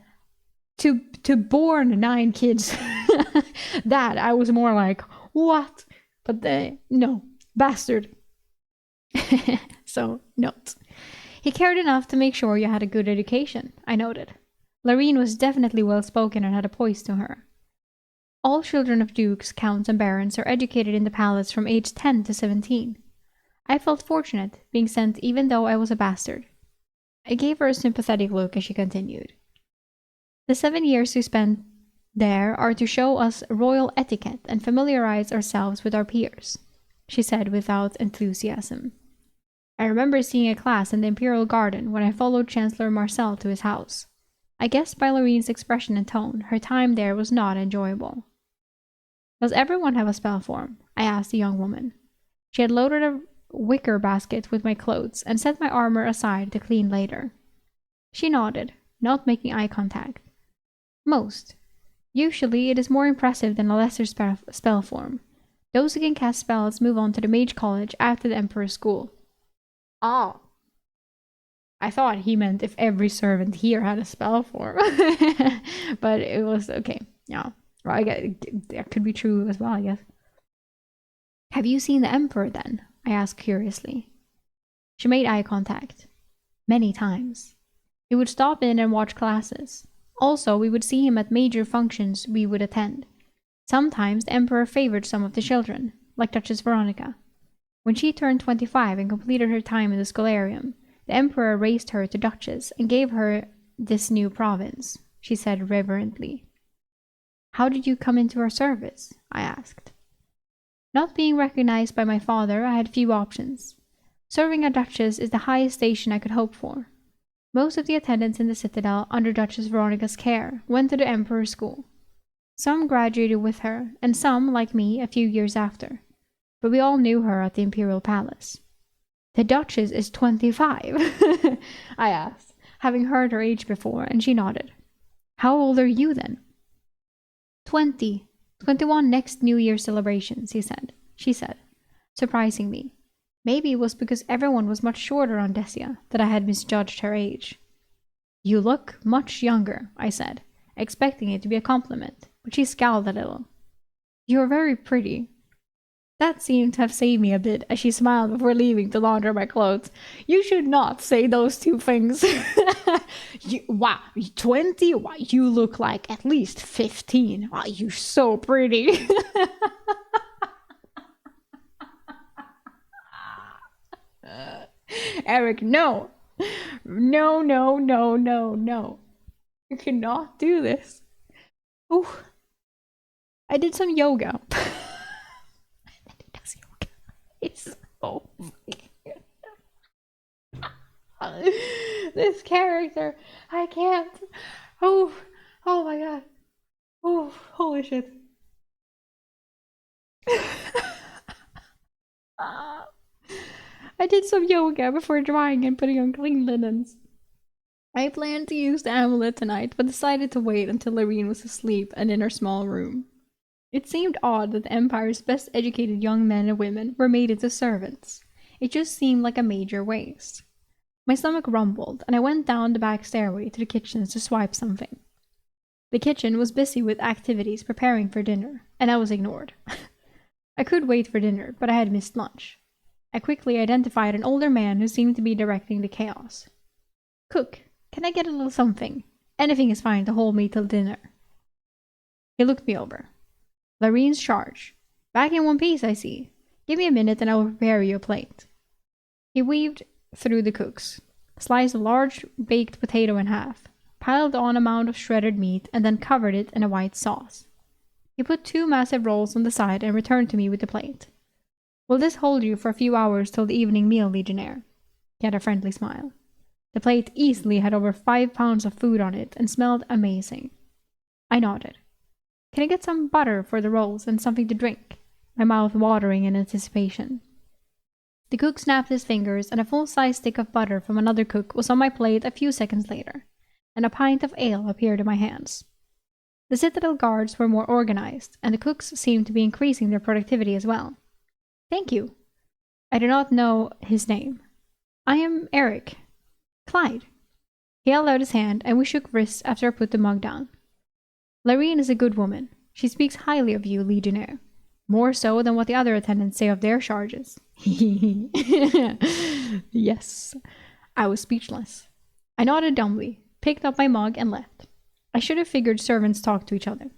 to born 9 kids. That I was more like, what? But no, bastard. So, note. He cared enough to make sure you had a good education, I noted. Lorene was definitely well-spoken and had a poise to her. All children of dukes, counts, and barons are educated in the palace from age 10 to 17. I felt fortunate, being sent even though I was a bastard. I gave her a sympathetic look as she continued. The 7 years we spent there are to show us royal etiquette and familiarize ourselves with our peers, she said without enthusiasm. I remember seeing a class in the Imperial Garden when I followed Chancellor Marcel to his house. I guessed by Lorene's expression and tone, her time there was not enjoyable. Does everyone have a spell form? I asked the young woman. She had loaded a wicker basket with my clothes and set my armor aside to clean later. She nodded, not making eye contact. Most. Usually, it is more impressive than a lesser spell form. Those who can cast spells move on to the Mage College after the Emperor's School. Oh. I thought he meant if every servant here had a spell form. But it was okay. Yeah. Well, I guess that could be true as well, I guess. Have you seen the Emperor then? I asked curiously. She made eye contact. Many times. He would stop in and watch classes. Also, we would see him at major functions we would attend. Sometimes the Emperor favored some of the children, like Duchess Veronica. When she turned 25 and completed her time in the Scholarium, the Emperor raised her to Duchess and gave her this new province, she said reverently. How did you come into our service? I asked. Not being recognized by my father, I had few options. Serving a Duchess is the highest station I could hope for. Most of the attendants in the Citadel under Duchess Veronica's care went to the Emperor's School. Some graduated with her, and some, like me, a few years after. But we all knew her at the Imperial Palace. The Duchess is 25, I asked, having heard her age before, and she nodded. How old are you then? 20. 21 next New Year celebrations, she said, surprising me. Maybe it was because everyone was much shorter on Desia that I had misjudged her age. You look much younger, I said, expecting it to be a compliment, but she scowled a little. You're very pretty. That seemed to have saved me a bit as she smiled before leaving to launder my clothes. You should not say those two things. Wow, 20? Wow, you look like at least 15. Wow, you're so pretty. Eric, no. No, no, no, no, no. You cannot do this. Ooh. I did some yoga. It's so this character, I can't. Oh my god. Oh, holy shit. I did some yoga before drying and putting on clean linens. I planned to use the amulet tonight, but decided to wait until Lorene was asleep and in her small room. It seemed odd that the Empire's best educated young men and women were made into servants. It just seemed like a major waste. My stomach rumbled, and I went down the back stairway to the kitchen to swipe something. The kitchen was busy with activities preparing for dinner, and I was ignored. I could wait for dinner, but I had missed lunch. I quickly identified an older man who seemed to be directing the chaos. Cook, can I get a little something? Anything is fine to hold me till dinner. He looked me over. Lorene's charge. Back in one piece, I see. Give me a minute and I will prepare you a plate. He weaved through the cooks, sliced a large baked potato in half, piled on a mound of shredded meat, and then covered it in a white sauce. He put 2 massive rolls on the side and returned to me with the plate. Will this hold you for a few hours till the evening meal, Legionnaire? He had a friendly smile. The plate easily had over 5 pounds of food on it and smelled amazing. I nodded. Can I get some butter for the rolls and something to drink? My mouth watering in anticipation. The cook snapped his fingers, and a full-size stick of butter from another cook was on my plate a few seconds later, and a pint of ale appeared in my hands. The Citadel guards were more organized, and the cooks seemed to be increasing their productivity as well. Thank you. I do not know his name. I am Eric. Clyde. He held out his hand, and we shook wrists after I put the mug down. Lorene is a good woman. She speaks highly of you, Legionnaire. More so than what the other attendants say of their charges. Yes. I was speechless. I nodded dumbly, picked up my mug, and left. I should have figured servants talked to each other.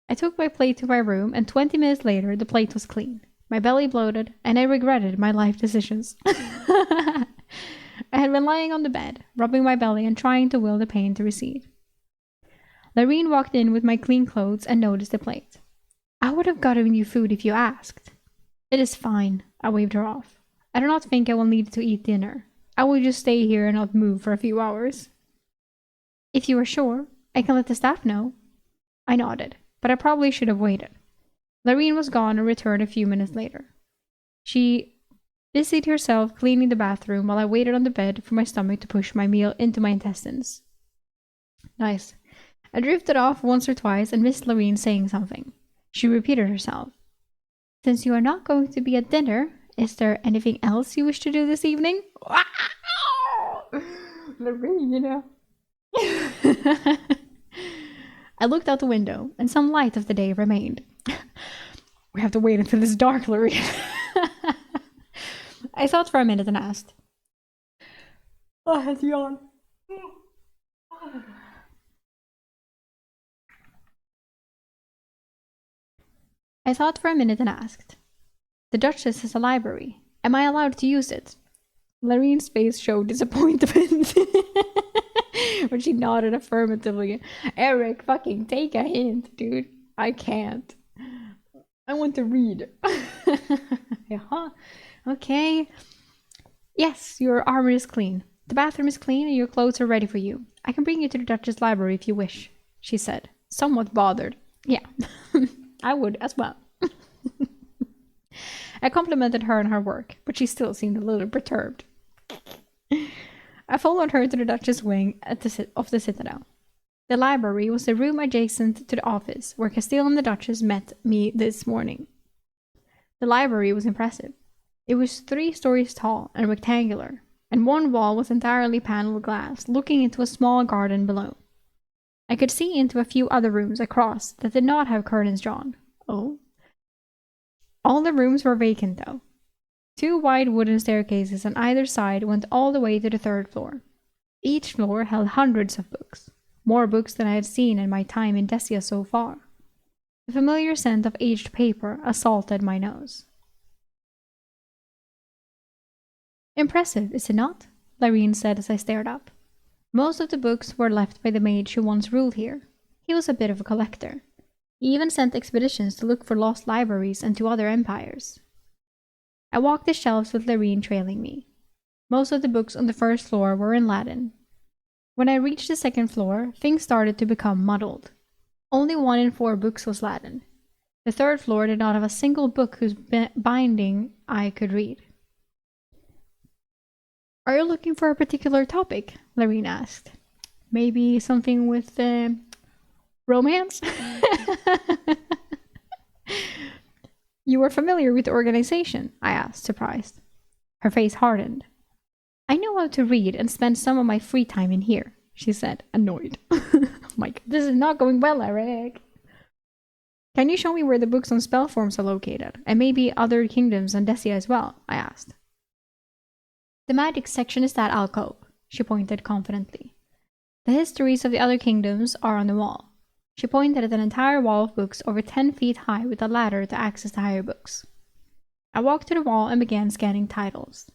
I took my plate to my room, and 20 minutes later the plate was clean. My belly bloated, and I regretted my life decisions. I had been lying on the bed, rubbing my belly and trying to will the pain to recede. Lorene walked in with my clean clothes and noticed the plate. I would have gotten you food if you asked. It is fine, I waved her off. I do not think I will need to eat dinner. I will just stay here and not move for a few hours. If you are sure, I can let the staff know. I nodded, but I probably should have waited. Lorene was gone and returned a few minutes later. She busied herself cleaning the bathroom while I waited on the bed for my stomach to push my meal into my intestines. Nice. I drifted off once or twice and missed Lorene saying something. She repeated herself. Since you are not going to be at dinner, is there anything else you wish to do this evening? Lorene, you know. I looked out the window, and some light of the day remained. We have to wait until it's dark, Lorene. I thought for a minute and asked. Oh, I had to yawn. I thought for a minute and asked. The Duchess has a library. Am I allowed to use it? Lorene's face showed disappointment. But she nodded affirmatively. Eric, fucking take a hint, dude. I can't. I want to read. Yeah. Okay. Yes, your armor is clean. The bathroom is clean and your clothes are ready for you. I can bring you to the Duchess library if you wish, she said, somewhat bothered. Yeah, I would as well. I complimented her on her work, but she still seemed a little perturbed. I followed her to the Duchess wing of the Citadel. The library was the room adjacent to the office where Castile and the Duchess met me this morning. The library was impressive. It was 3 stories tall and rectangular, and one wall was entirely paneled glass, looking into a small garden below. I could see into a few other rooms across that did not have curtains drawn. Oh. All the rooms were vacant, though. 2 wide wooden staircases on either side went all the way to the 3rd floor. Each floor held hundreds of books, more books than I had seen in my time in Dessia so far. The familiar scent of aged paper assaulted my nose. Impressive, is it not? Lorene said as I stared up. Most of the books were left by the mage who once ruled here. He was a bit of a collector. He even sent expeditions to look for lost libraries and to other empires. I walked the shelves with Lorene trailing me. Most of the books on the 1st floor were in Latin. When I reached the 2nd floor, things started to become muddled. Only 1 in 4 books was Latin. The 3rd floor did not have a single book whose binding I could read. Are you looking for a particular topic? Lorene asked. Maybe something with romance? You were familiar with the organization? I asked, surprised. Her face hardened. I know how to read and spend some of my free time in here, she said, annoyed. Mike, this is not going well, Eric. Can you show me where the books on spell forms are located, and maybe other kingdoms and Dessia as well? I asked. The magic section is that alcove, she pointed confidently. The histories of the other kingdoms are on the wall. She pointed at an entire wall of books over 10 feet high with a ladder to access the higher books. I walked to the wall and began scanning titles.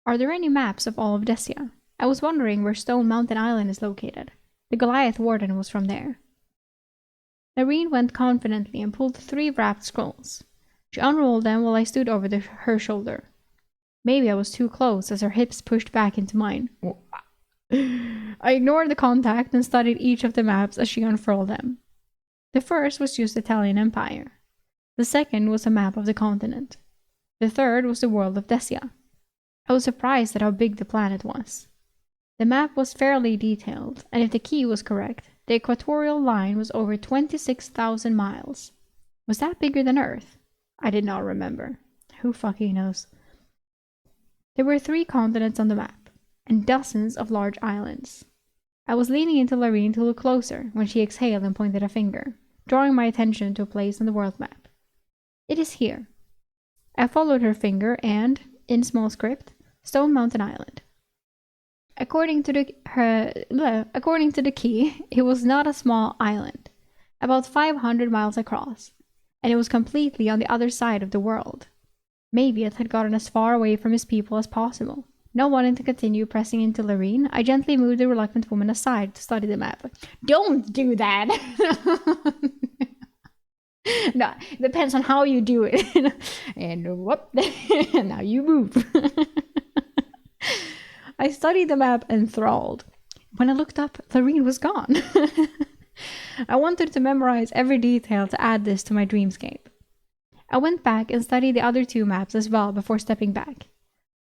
Are there any maps of all of Dessia? I was wondering where Stone Mountain Island is located. The Goliath Warden was from there. Lorene went confidently and pulled 3 wrapped scrolls. She unrolled them while I stood over her shoulder. Maybe I was too close as her hips pushed back into mine. I ignored the contact and studied each of the maps as she unfurled them. The first was just the Italian Empire. The second was a map of the continent. The third was the world of Dessia. I was surprised at how big the planet was. The map was fairly detailed, and if the key was correct, the equatorial line was over 26,000 miles. Was that bigger than Earth? I did not remember. Who fucking knows? There were 3 continents on the map, and dozens of large islands. I was leaning into Lorene to look closer when she exhaled and pointed a finger, drawing my attention to a place on the world map. It is here. I followed her finger and, in small script, Stone Mountain Island. According to the key, it was not a small island, about 500 miles across, and it was completely on the other side of the world. Maybe it had gotten as far away from his people as possible. Not wanting to continue pressing into Lorene, I gently moved the reluctant woman aside to study the map. Don't do that! No, it depends on how you do it. And whoop, now you move. I studied the map enthralled. When I looked up, Lorene was gone. I wanted to memorize every detail to add this to my dreamscape. I went back and studied the other 2 maps as well before stepping back.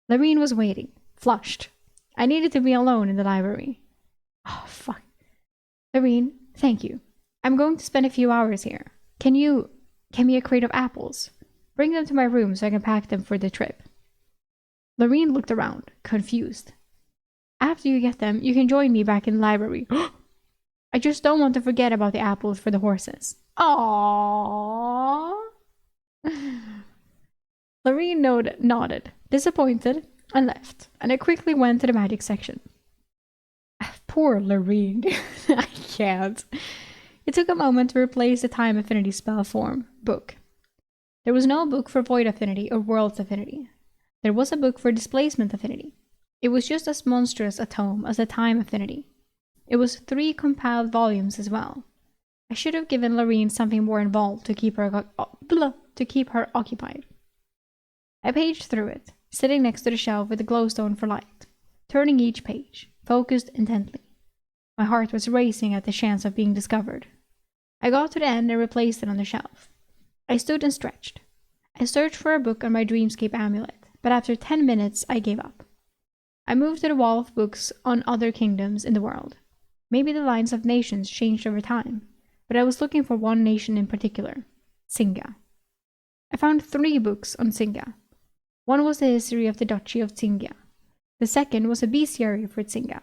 Lorene was waiting, flushed. I needed to be alone in the library. Oh, fuck. Loreen, thank you. I'm going to spend a few hours here. Can you get me a crate of apples? Bring them to my room so I can pack them for the trip. Loreen looked around, confused. After you get them, you can join me back in the library. I just don't want to forget about the apples for the horses. Aww. Loreen nodded, disappointed, and left, and I quickly went to the magic section. Poor Loreen. I can't. It took a moment to replace the time affinity spell form book. There was no book for void affinity or world's affinity. There was a book for displacement affinity. It was just as monstrous a tome as the time affinity. It was 3 compiled volumes as well. I should have given Loreen something more involved to keep her occupied. I paged through it, sitting next to the shelf with a glowstone for light, turning each page, focused intently. My heart was racing at the chance of being discovered. I got to the end and replaced it on the shelf. I stood and stretched. I searched for a book on my dreamscape amulet, but after 10 minutes I gave up. I moved to the wall of books on other kingdoms in the world. Maybe the lines of nations changed over time, but I was looking for one nation in particular, Singa. I found 3 books on Singa. One was the history of the Duchy of Singa. The second was a bestiary for Singa.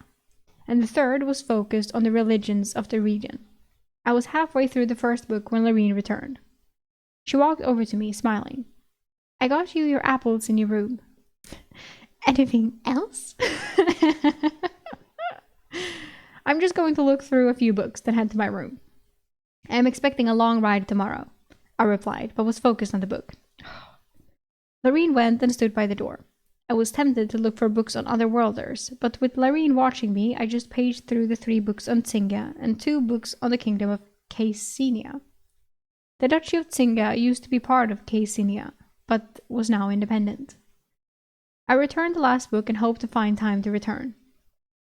And the third was focused on the religions of the region. I was halfway through the first book when Loreen returned. She walked over to me, smiling. I got you your apples in your room. Anything else? I'm just going to look through a few books, then head to my room. I am expecting a long ride tomorrow, I replied, but was focused on the book. Loreen went and stood by the door. I was tempted to look for books on other worlders, but with Loreen watching me, I just paged through the 3 books on Tsinga and 2 books on the kingdom of Caesinia. The Duchy of Tsinga used to be part of Caesinia, but was now independent. I returned the last book and hoped to find time to return.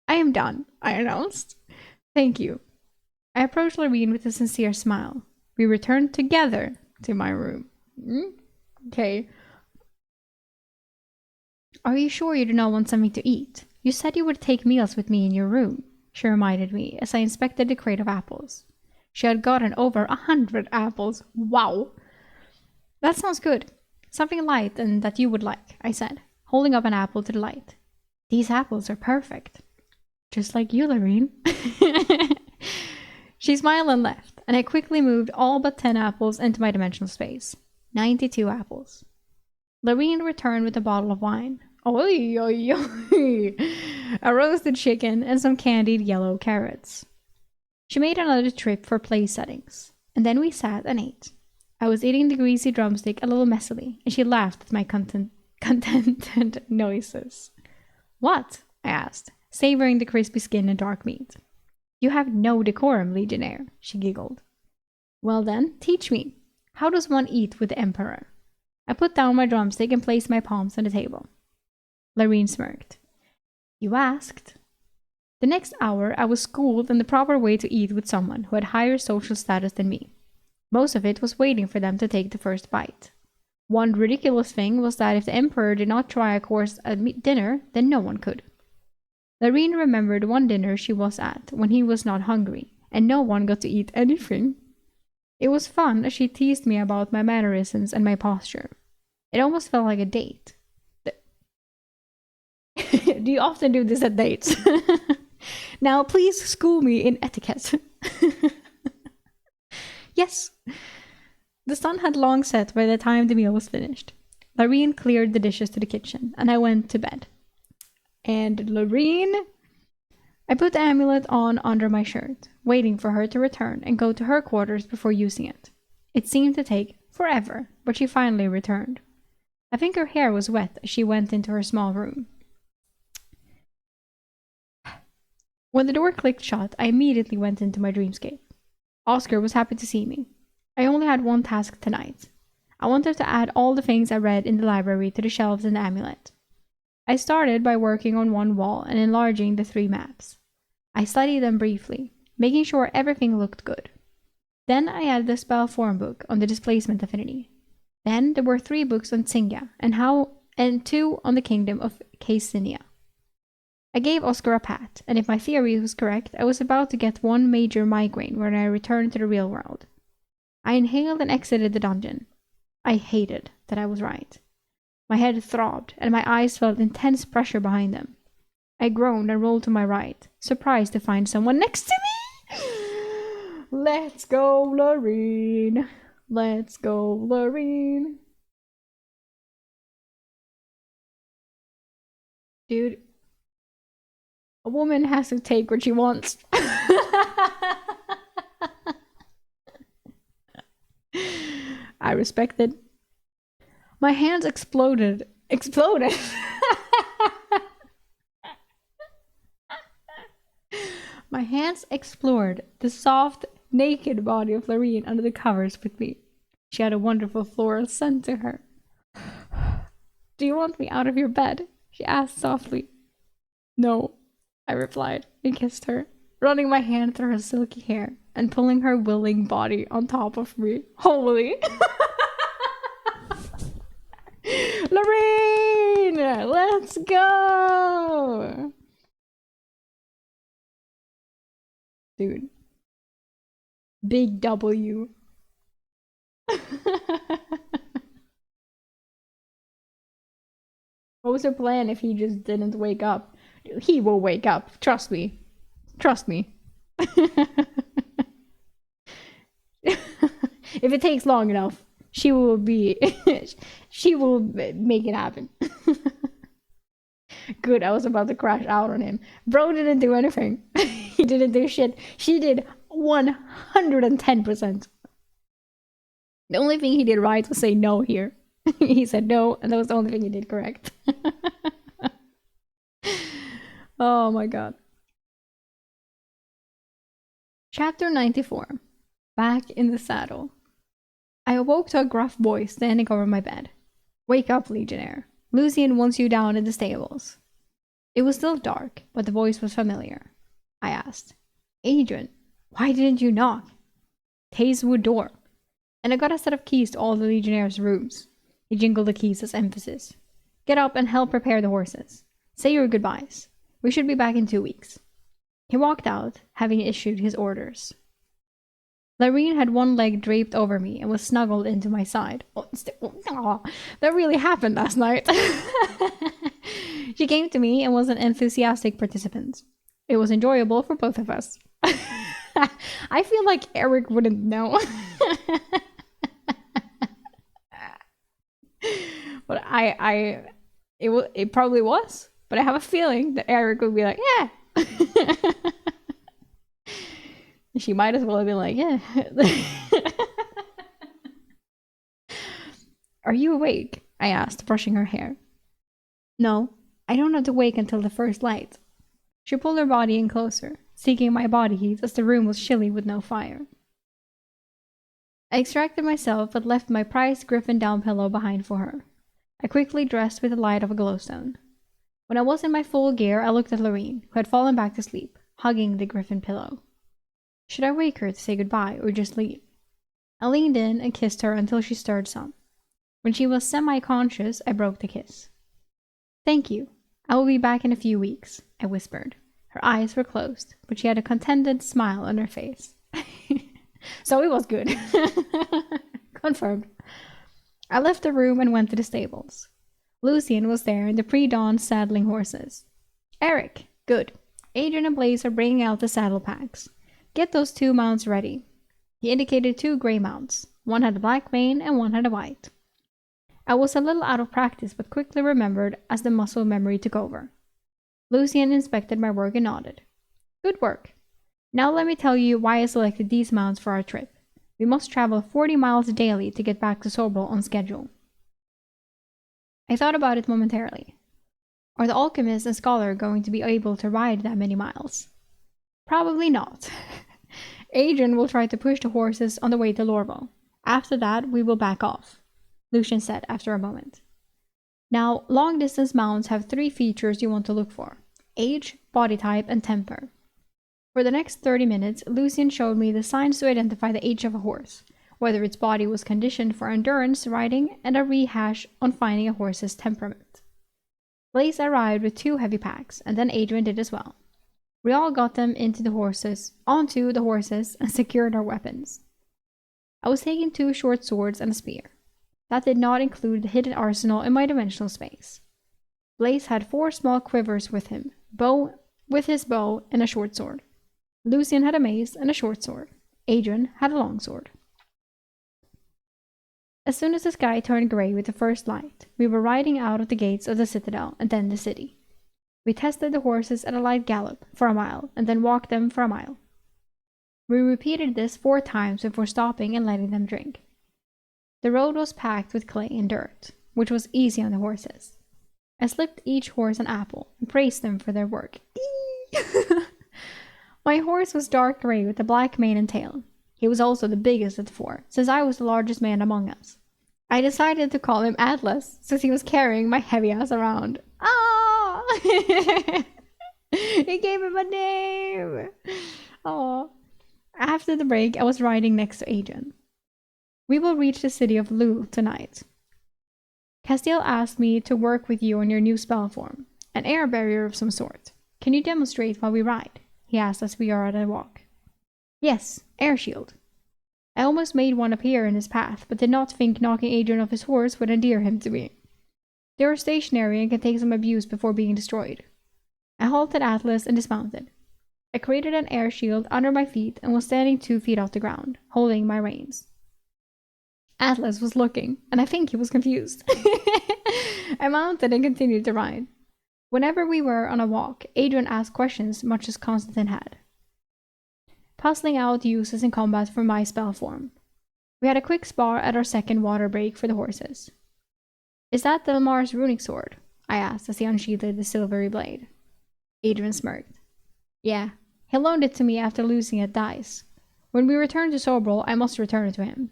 I am done, I announced. Thank you. I approached Loreen with a sincere smile. We returned together to my room. Okay. Are you sure you do not want something to eat? You said you would take meals with me in your room, she reminded me as I inspected the crate of apples. She had gotten over 100 apples. Wow! That sounds good. Something light and that you would like, I said, holding up an apple to the light. These apples are perfect. Just like you, Loreen. She smiled and left, and I quickly moved all but 10 apples into my dimensional space. 92 apples. Loreen returned with a bottle of wine. Oi, oi, oi. A roasted chicken and some candied yellow carrots. She made another trip for place settings, and then we sat and ate. I was eating the greasy drumstick a little messily, and she laughed at my contented noises. What? I asked, savoring the crispy skin and dark meat. You have no decorum, Legionnaire, she giggled. Well then, teach me. How does one eat with the Emperor? I put down my drumstick and placed my palms on the table. Loreen smirked. You asked. The next hour, I was schooled in the proper way to eat with someone who had higher social status than me. Most of it was waiting for them to take the first bite. One ridiculous thing was that if the Emperor did not try a course at dinner, then no one could. Loreen remembered one dinner she was at when he was not hungry, and no one got to eat anything. It was fun as she teased me about my mannerisms and my posture. It almost felt like a date. Do you often do this at dates? Now, please school me in etiquette. Yes. The sun had long set by the time the meal was finished. Loreen cleared the dishes to the kitchen, and I went to bed. And Loreen... I put the amulet on under my shirt, waiting for her to return and go to her quarters before using it. It seemed to take forever, but she finally returned. I think her hair was wet as she went into her small room. When the door clicked shut, I immediately went into my dreamscape. Oscar was happy to see me. I only had one task tonight. I wanted to add all the things I read in the library to the shelves in the amulet. I started by working on one wall and enlarging the 3 maps. I studied them briefly, making sure everything looked good. Then I added the spell form book on the displacement affinity. Then there were 3 books on Tsinga and 2 on the kingdom of Caesinia. I gave Oscar a pat, and if my theory was correct, I was about to get one major migraine when I returned to the real world. I inhaled and exited the dungeon. I hated that I was right. My head throbbed, and my eyes felt intense pressure behind them. I groaned and rolled to my right, surprised to find someone next to me. Let's go, Lorene. Let's go, Lorene. Dude, a woman has to take what she wants. I respect it. My hands exploded. My hands explored the soft, naked body of Lorene under the covers with me. She had a wonderful floral scent to her. Do you want me out of your bed? She asked softly. No, I replied and kissed her, running my hand through her silky hair and pulling her willing body on top of me. Holy! Lorene! Let's go! Dude. Big W. What was her plan if he just didn't wake up? He will wake up. Trust me. Trust me. If it takes long enough, she will make it happen. Good, I was about to crash out on him. Bro didn't do anything. He didn't do shit. She did 110%. The only thing he did right was say no here. He said no, and that was the only thing he did correct. Oh my god. Chapter 94. Back in the saddle. I awoke to a gruff voice standing over my bed. Wake up, Legionnaire. Lucian wants you down in the stables. It was still dark, but the voice was familiar. I asked, Adrian, why didn't you knock? Taze wood door. And I got a set of keys to all the Legionnaire's rooms. He jingled the keys as emphasis. Get up and help prepare the horses. Say your goodbyes. We should be back in 2 weeks. He walked out, having issued his orders. Lorene had one leg draped over me and was snuggled into my side. Oh, that really happened last night. She came to me and was an enthusiastic participant. It was enjoyable for both of us. I feel like Eric wouldn't know. But it probably was. But I have a feeling that Eric would be like, yeah. She might as well have been like, yeah. Are you awake? I asked, brushing her hair. No, I don't have to wake until the first light. She pulled her body in closer, seeking my body heat as the room was chilly with no fire. I extracted myself but left my prized griffin down pillow behind for her. I quickly dressed with the light of a glowstone. When I was in my full gear, I looked at Lorene, who had fallen back to sleep, hugging the griffin pillow. Should I wake her to say goodbye or just leave? I leaned in and kissed her until she stirred some. When she was semi-conscious, I broke the kiss. Thank you. I will be back in a few weeks, I whispered. Her eyes were closed, but she had a contented smile on her face. So it was good. Confirmed. I left the room and went to the stables. Lucian was there in the pre-dawn saddling horses. Eric, good. Adrian and Blaze are bringing out the saddle packs. Get those 2 mounts ready. He indicated 2 grey mounts. One had a black mane and one had a white. I was a little out of practice but quickly remembered as the muscle memory took over. Lucian inspected my work and nodded. Good work. Now let me tell you why I selected these mounts for our trip. We must travel 40 miles daily to get back to Sobral on schedule. I thought about it momentarily. Are the alchemist and scholar going to be able to ride that many miles? Probably not. Adrian will try to push the horses on the way to Lorval. After that, we will back off, Lucian said after a moment. Now, long-distance mounts have 3 features you want to look for: age, body type, and temper. For the next 30 minutes, Lucian showed me the signs to identify the age of a horse, whether its body was conditioned for endurance riding, and a rehash on finding a horse's temperament. Blaze arrived with 2 heavy packs, and then Adrian did as well. We all got them onto the horses, and secured our weapons. I was taking 2 short swords and a spear. That did not include the hidden arsenal in my dimensional space. Blaze had 4 small quivers with him, with his bow and a short sword. Lucian had a mace and a short sword. Adrian had a long sword. As soon as the sky turned grey with the first light, we were riding out of the gates of the citadel and then the city. We tested the horses at a light gallop for a mile and then walked them for a mile. We repeated this 4 times before stopping and letting them drink. The road was packed with clay and dirt, which was easy on the horses. I slipped each horse an apple and praised them for their work. My horse was dark grey with a black mane and tail. He was also the biggest of the 4, since I was the largest man among us. I decided to call him Atlas, since he was carrying my heavy ass around. Ah! He gave him a name! Oh. After the break, I was riding next to Adrian. We will reach the city of Lul tonight. Castiel asked me to work with you on your new spell form, an air barrier of some sort. Can you demonstrate while we ride? He asked as we are at a walk. Yes, air shield. I almost made one appear in his path, but did not think knocking Adrian off his horse would endear him to me. They are stationary and can take some abuse before being destroyed. I halted Atlas and dismounted. I created an air shield under my feet and was standing 2 feet off the ground, holding my reins. Atlas was looking, and I think he was confused. I mounted and continued to ride. Whenever we were on a walk, Adrian asked questions much as Constantine had, puzzling out uses in combat for my spell form. We had a quick spar at our second water break for the horses. Is that Delmar's runic sword? I asked as he unsheathed the silvery blade. Adrian smirked. Yeah, he loaned it to me after losing at dice. When we returned to Sobrel, I must return it to him.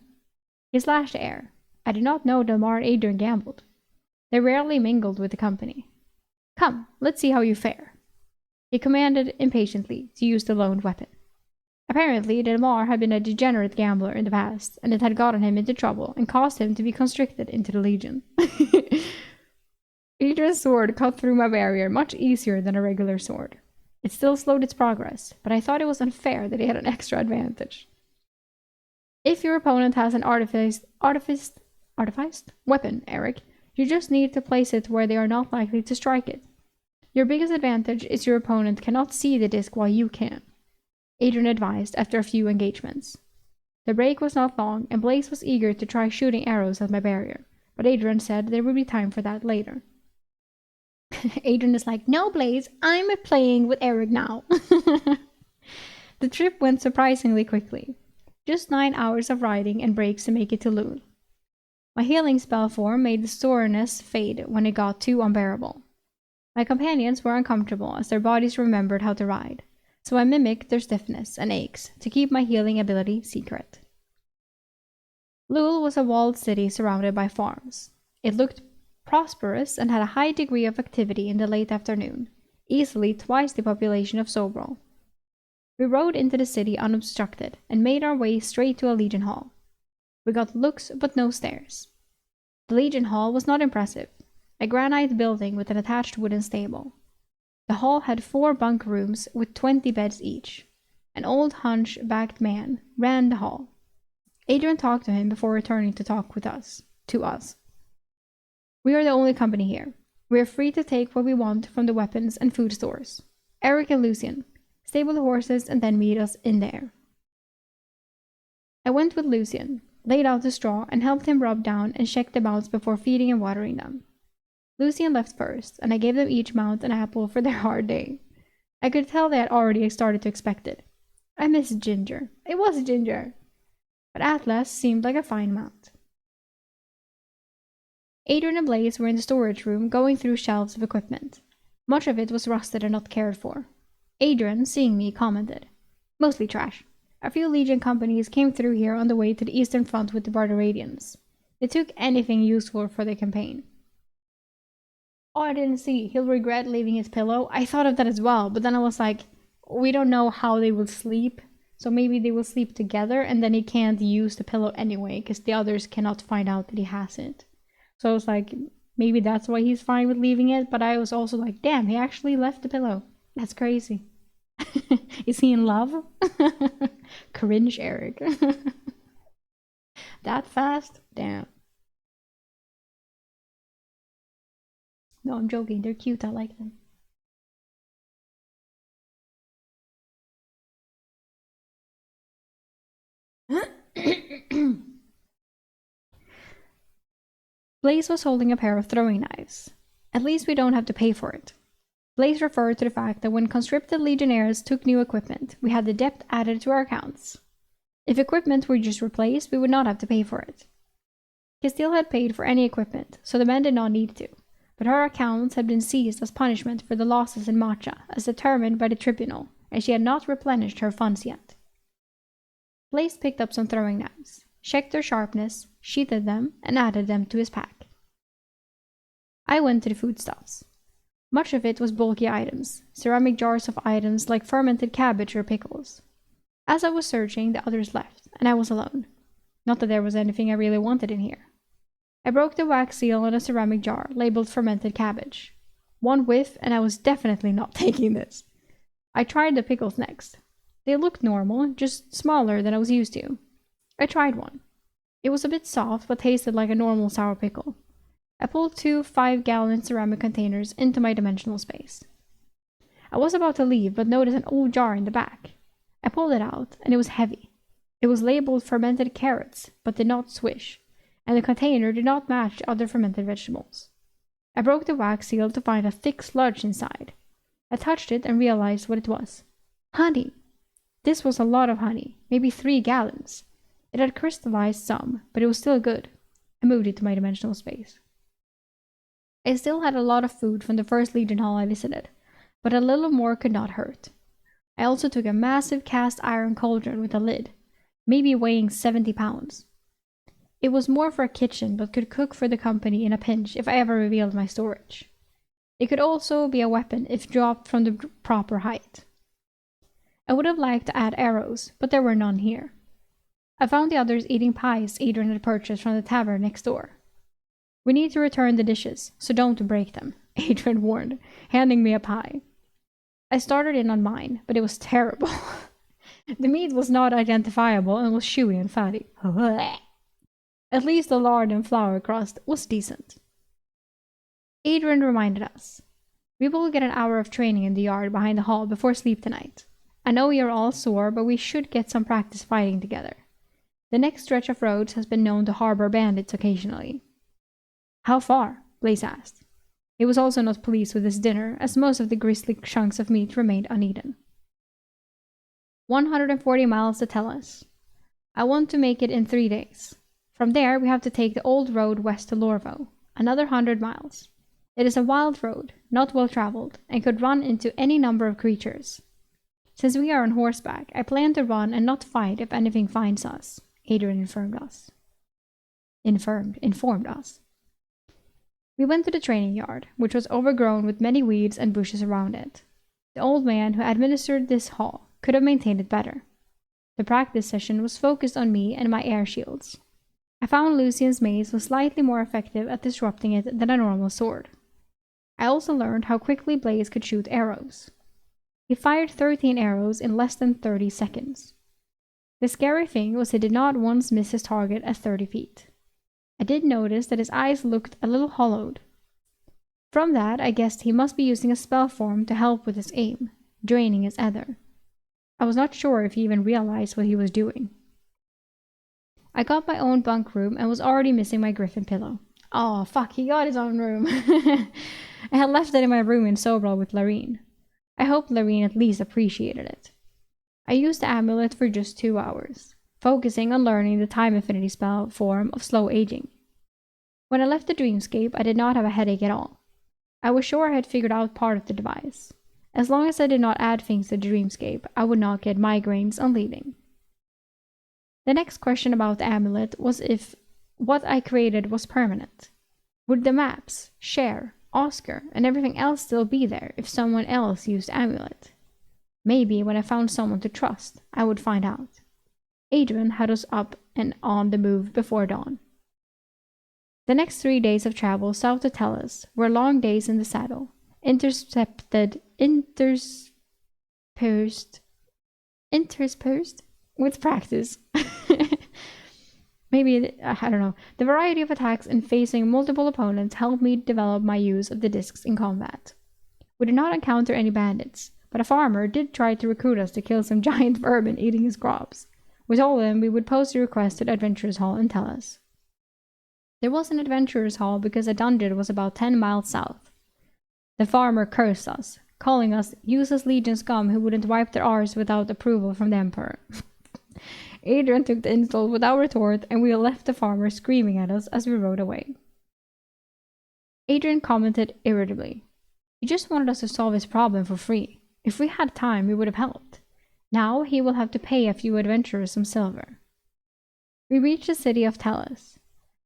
He slashed air. I did not know Delmar and Adrian gambled. They rarely mingled with the company. Come, let's see how you fare. He commanded impatiently to use the loaned weapon. Apparently, Delmar had been a degenerate gambler in the past, and it had gotten him into trouble and caused him to be conscripted into the Legion. Adrian's sword cut through my barrier much easier than a regular sword. It still slowed its progress, but I thought it was unfair that he had an extra advantage. If your opponent has an artificed weapon, Eric, you just need to place it where they are not likely to strike it. Your biggest advantage is your opponent cannot see the disc while you can, Adrian advised after a few engagements. The break was not long, and Blaze was eager to try shooting arrows at my barrier, but Adrian said there would be time for that later. Adrian is like, no, Blaze, I'm playing with Eric now. The trip went surprisingly quickly. Just 9 hours of riding and breaks to make it to Lul. My healing spell form made the soreness fade when it got too unbearable. My companions were uncomfortable as their bodies remembered how to ride, so I mimicked their stiffness and aches to keep my healing ability secret. Lul was a walled city surrounded by farms. It looked prosperous and had a high degree of activity in the late afternoon, easily twice the population of Sobrel. We rode into the city unobstructed and made our way straight to a Legion Hall. We got looks but no stares. The Legion Hall was not impressive, a granite building with an attached wooden stable. The hall had 4 bunk rooms with 20 beds each. An old hunchbacked man ran the hall. Adrian talked to him before returning to talk with us. We are the only company here. We are free to take what we want from the weapons and food stores. Eric and Lucian, stable the horses and then meet us in there. I went with Lucian, laid out the straw, and helped him rub down and check the mounts before feeding and watering them. Lucian left first, and I gave them each mount an apple for their hard day. I could tell they had already started to expect it. I missed Ginger. It was Ginger. But Atlas seemed like a fine mount. Adrian and Blaze were in the storage room going through shelves of equipment. Much of it was rusted and not cared for. Adrian, seeing me, commented, mostly trash. A few Legion companies came through here on the way to the Eastern Front with the Barbarians. They took anything useful for the campaign. Oh, I didn't see. He'll regret leaving his pillow. I thought of that as well, but then I was like, we don't know how they will sleep, so maybe they will sleep together and then he can't use the pillow anyway because the others cannot find out that he has it. So I was like, Maybe that's why he's fine with leaving it, but I was also like, damn, he actually left the pillow. That's crazy. Is he in love? Cringe, Eric. That fast? Damn. No, I'm joking. They're cute. I like them. Blaze was holding a pair of throwing knives. At least we don't have to pay for it. Blaze referred to the fact that when conscripted legionnaires took new equipment, we had the debt added to our accounts. If equipment were just replaced, we would not have to pay for it. Castile had paid for any equipment, so the men did not need to, but her accounts had been seized as punishment for the losses in Macha, as determined by the tribunal, and she had not replenished her funds yet. Blaze picked up some throwing knives, checked their sharpness, sheathed them, and added them to his pack. I went to the foodstuffs. Much of it was bulky items, ceramic jars of items like fermented cabbage or pickles. As I was searching, the others left, and I was alone. Not that there was anything I really wanted in here. I broke the wax seal on a ceramic jar labeled fermented cabbage. One whiff, and I was definitely not taking this. I tried the pickles next. They looked normal, just smaller than I was used to. I tried one. It was a bit soft, but tasted like a normal sour pickle. I pulled 2 5-gallon ceramic containers into my dimensional space. I was about to leave, but noticed an old jar in the back. I pulled it out, and it was heavy. It was labeled fermented carrots, but did not swish, and the container did not match other fermented vegetables. I broke the wax seal to find a thick sludge inside. I touched it and realized what it was. Honey! This was a lot of honey, maybe 3 gallons. It had crystallized some, but it was still good. I moved it to my dimensional space. I still had a lot of food from the first Legion Hall I visited, but a little more could not hurt. I also took a massive cast iron cauldron with a lid, maybe weighing 70 pounds. It was more for a kitchen, but could cook for the company in a pinch if I ever revealed my storage. It could also be a weapon if dropped from the proper height. I would have liked to add arrows, but there were none here. I found the others eating pies Adrian had purchased from the tavern next door. We need to return the dishes, so don't break them, Adrian warned, handing me a pie. I started in on mine, but it was terrible. The meat was not identifiable and was chewy and fatty. At least the lard and flour crust was decent. Adrian reminded us. We will get an hour of training in the yard behind the hall before sleep tonight. I know you're all sore, but we should get some practice fighting together. The next stretch of roads has been known to harbor bandits occasionally. How far? Blaze asked. He was also not pleased with his dinner, as most of the grisly chunks of meat remained uneaten. 140 miles to Tellus. I want to make it in 3 days. From there, we have to take the old road west to Lorvo, another 100 miles. It is a wild road, not well traveled, and could run into any number of creatures. Since we are on horseback, I plan to run and not fight if anything finds us, Adrian informed us. We went to the training yard, which was overgrown with many weeds and bushes around it. The old man who administered this hall could have maintained it better. The practice session was focused on me and my air shields. I found Lucian's mace was slightly more effective at disrupting it than a normal sword. I also learned how quickly Blaze could shoot arrows. He fired 13 arrows in less than 30 seconds. The scary thing was he did not once miss his target at 30 feet. I did notice that his eyes looked a little hollowed. From that, I guessed he must be using a spell form to help with his aim, draining his ether. I was not sure if he even realized what he was doing. I got my own bunk room and was already missing my griffin pillow. Oh, fuck, he got his own room. I had left it in my room in Sobral with Larine. I hoped Larine at least appreciated it. I used the amulet for just 2 hours, focusing on learning the time affinity spell form of slow aging. When I left the dreamscape, I did not have a headache at all. I was sure I had figured out part of the device. As long as I did not add things to the dreamscape, I would not get migraines on leaving. The next question about the amulet was if what I created was permanent. Would the maps, Cher, Oscar, and everything else still be there if someone else used the amulet? Maybe when I found someone to trust, I would find out. Adrian had us up and on the move before dawn. The next 3 days of travel south to Tellus were long days in the saddle, interspersed with practice. Maybe, I don't know. The variety of attacks and facing multiple opponents helped me develop my use of the discs in combat. We did not encounter any bandits, but a farmer did try to recruit us to kill some giant vermin eating his crops. We told him we would post a request to the Adventurers Hall and tell us. There was an Adventurers Hall because a dungeon was about 10 miles south. The farmer cursed us, calling us useless Legion scum who wouldn't wipe their R's without approval from the Emperor. Adrian took the insult without retort, and we left the farmer screaming at us as we rode away. Adrian commented irritably. He just wanted us to solve his problem for free. If we had time, we would have helped. Now he will have to pay a few adventurers some silver. We reached the city of Tellus.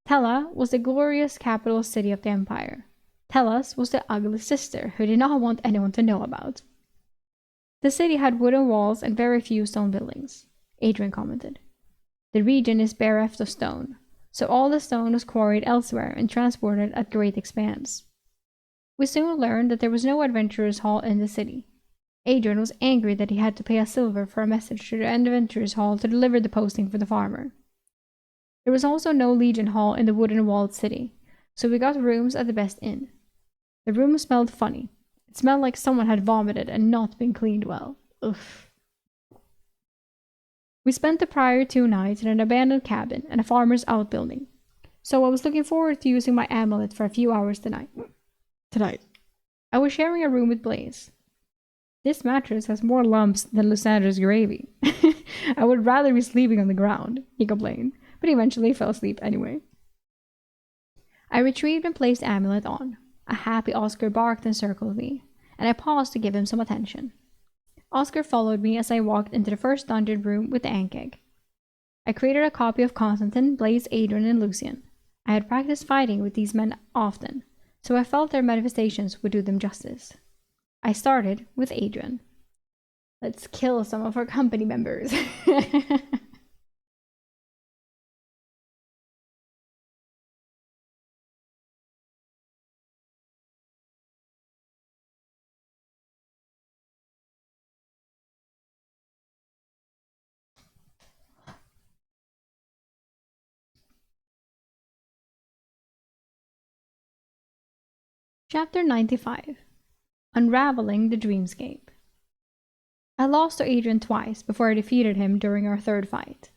Tella was the glorious capital city of the Empire. Tellus was the ugly sister who did not want anyone to know about. The city had wooden walls and very few stone buildings. Adrian commented. The region is bereft of stone, so all the stone was quarried elsewhere and transported at great expense. We soon learned that there was no Adventurers Hall in the city. Adrian was angry that he had to pay a silver for a message to the Adventurers Hall to deliver the posting for the farmer. There was also no Legion Hall in the wooden-walled city, so we got rooms at the best inn. The room smelled funny. It smelled like someone had vomited and not been cleaned well. Ugh. We spent the prior 2 nights in an abandoned cabin and a farmer's outbuilding, so I was looking forward to using my amulet for a few hours tonight. I was sharing a room with Blaze. This mattress has more lumps than Lysandra's gravy. I would rather be sleeping on the ground, he complained, but eventually fell asleep anyway. I retrieved and placed the amulet on. A happy Oscar barked and circled me, and I paused to give him some attention. Oscar followed me as I walked into the first dungeon room with the Ankeg. I created a copy of Constantine, Blaze, Adrian, and Lucian. I had practiced fighting with these men often, so I felt their manifestations would do them justice. I started with Adrian. Let's kill some of our company members. Chapter 95. Unraveling the Dreamscape. I lost to Adrian twice before I defeated him during our third fight.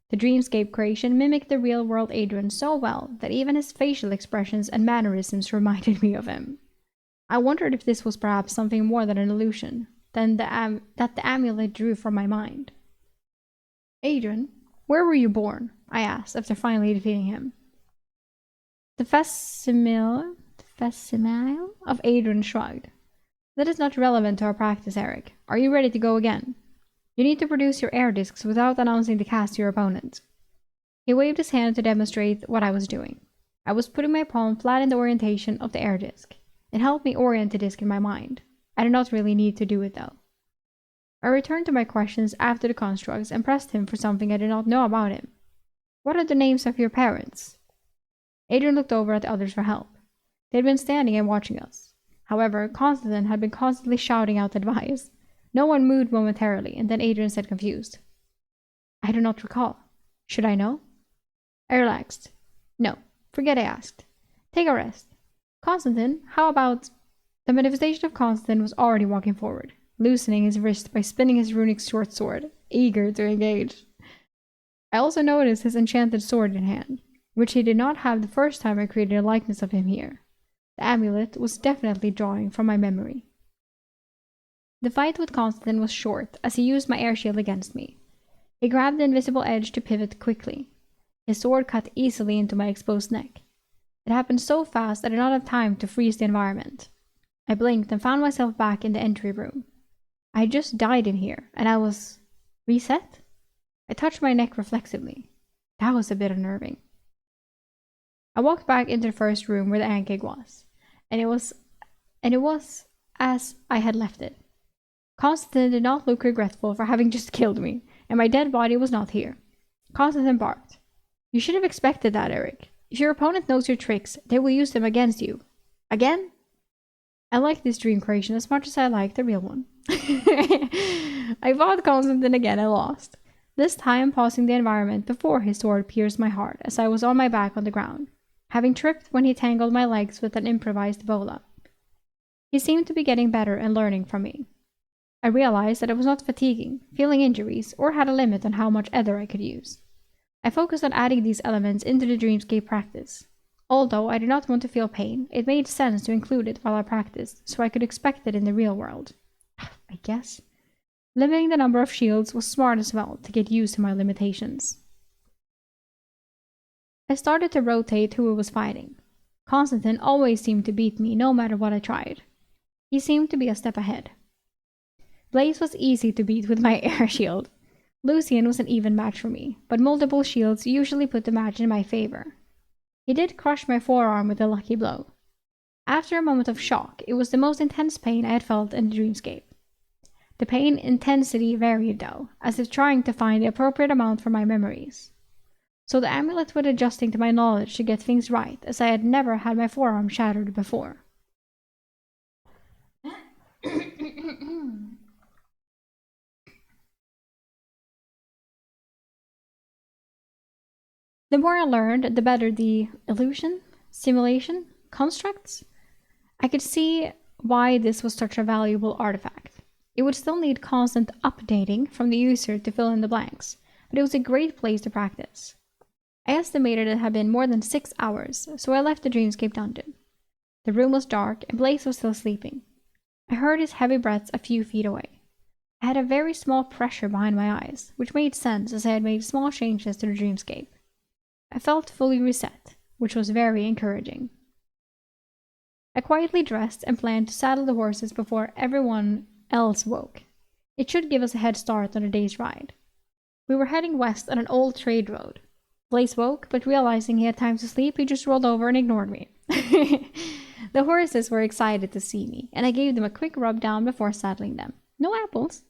The Dreamscape creation mimicked the real-world Adrian so well that even his facial expressions and mannerisms reminded me of him. I wondered if this was perhaps something more than an illusion, that the amulet drew from my mind. Adrian, where were you born? I asked after finally defeating him. The facsimile of Adrian shrugged. That is not relevant to our practice, Eric. Are you ready to go again? You need to produce your air discs without announcing the cast to your opponent. He waved his hand to demonstrate what I was doing. I was putting my palm flat in the orientation of the air disc. It helped me orient the disc in my mind. I did not really need to do it, though. I returned to my questions after the constructs and pressed him for something I did not know about him. What are the names of your parents? Adrian looked over at the others for help. They had been standing and watching us. However, Constantine had been constantly shouting out advice. No one moved momentarily, and then Adrian said confused. I do not recall. Should I know? I relaxed. No, forget I asked. Take a rest. Constantine, how about... The manifestation of Constantine was already walking forward, loosening his wrist by spinning his runic short sword, eager to engage. I also noticed his enchanted sword in hand, which he did not have the first time I created a likeness of him here. The amulet was definitely drawing from my memory. The fight with Constantine was short, as he used my air shield against me. He grabbed the invisible edge to pivot quickly. His sword cut easily into my exposed neck. It happened so fast I did not have time to freeze the environment. I blinked and found myself back in the entry room. I had just died in here, and I was... reset? I touched my neck reflexively. That was a bit unnerving. I walked back into the first room where the Ankeg was, and it was as I had left it. Constantine did not look regretful for having just killed me, and my dead body was not here. Constantine barked. You should have expected that, Eric. If your opponent knows your tricks, they will use them against you. Again? I like this dream creation as much as I like the real one. I fought Constantine again and lost. This time pausing the environment before his sword pierced my heart as I was on my back on the ground, having tripped when he tangled my legs with an improvised bola. He seemed to be getting better and learning from me. I realized that it was not fatiguing, feeling injuries, or had a limit on how much ether I could use. I focused on adding these elements into the dreamscape practice. Although I did not want to feel pain, it made sense to include it while I practiced, so I could expect it in the real world. I guess. Limiting the number of shields was smart as well to get used to my limitations. I started to rotate who I was fighting. Constantine always seemed to beat me no matter what I tried. He seemed to be a step ahead. Blaze was easy to beat with my air shield. Lucian was an even match for me, but multiple shields usually put the match in my favor. He did crush my forearm with a lucky blow. After a moment of shock, it was the most intense pain I had felt in the dreamscape. The pain intensity varied though, as if trying to find the appropriate amount for my memories. So the amulet was adjusting to my knowledge to get things right, as I had never had my forearm shattered before. The more I learned, the better the illusion, simulation, constructs. I could see why this was such a valuable artifact. It would still need constant updating from the user to fill in the blanks, but it was a great place to practice. I estimated it had been more than 6 hours, so I left the Dreamscape dungeon. The room was dark and Blaze was still sleeping. I heard his heavy breaths a few feet away. I had a very small pressure behind my eyes, which made sense as I had made small changes to the Dreamscape. I felt fully reset, which was very encouraging. I quietly dressed and planned to saddle the horses before everyone else woke. It should give us a head start on the day's ride. We were heading west on an old trade road. Blaze woke, but realizing he had time to sleep, he just rolled over and ignored me. The horses were excited to see me, and I gave them a quick rub down before saddling them. No apples.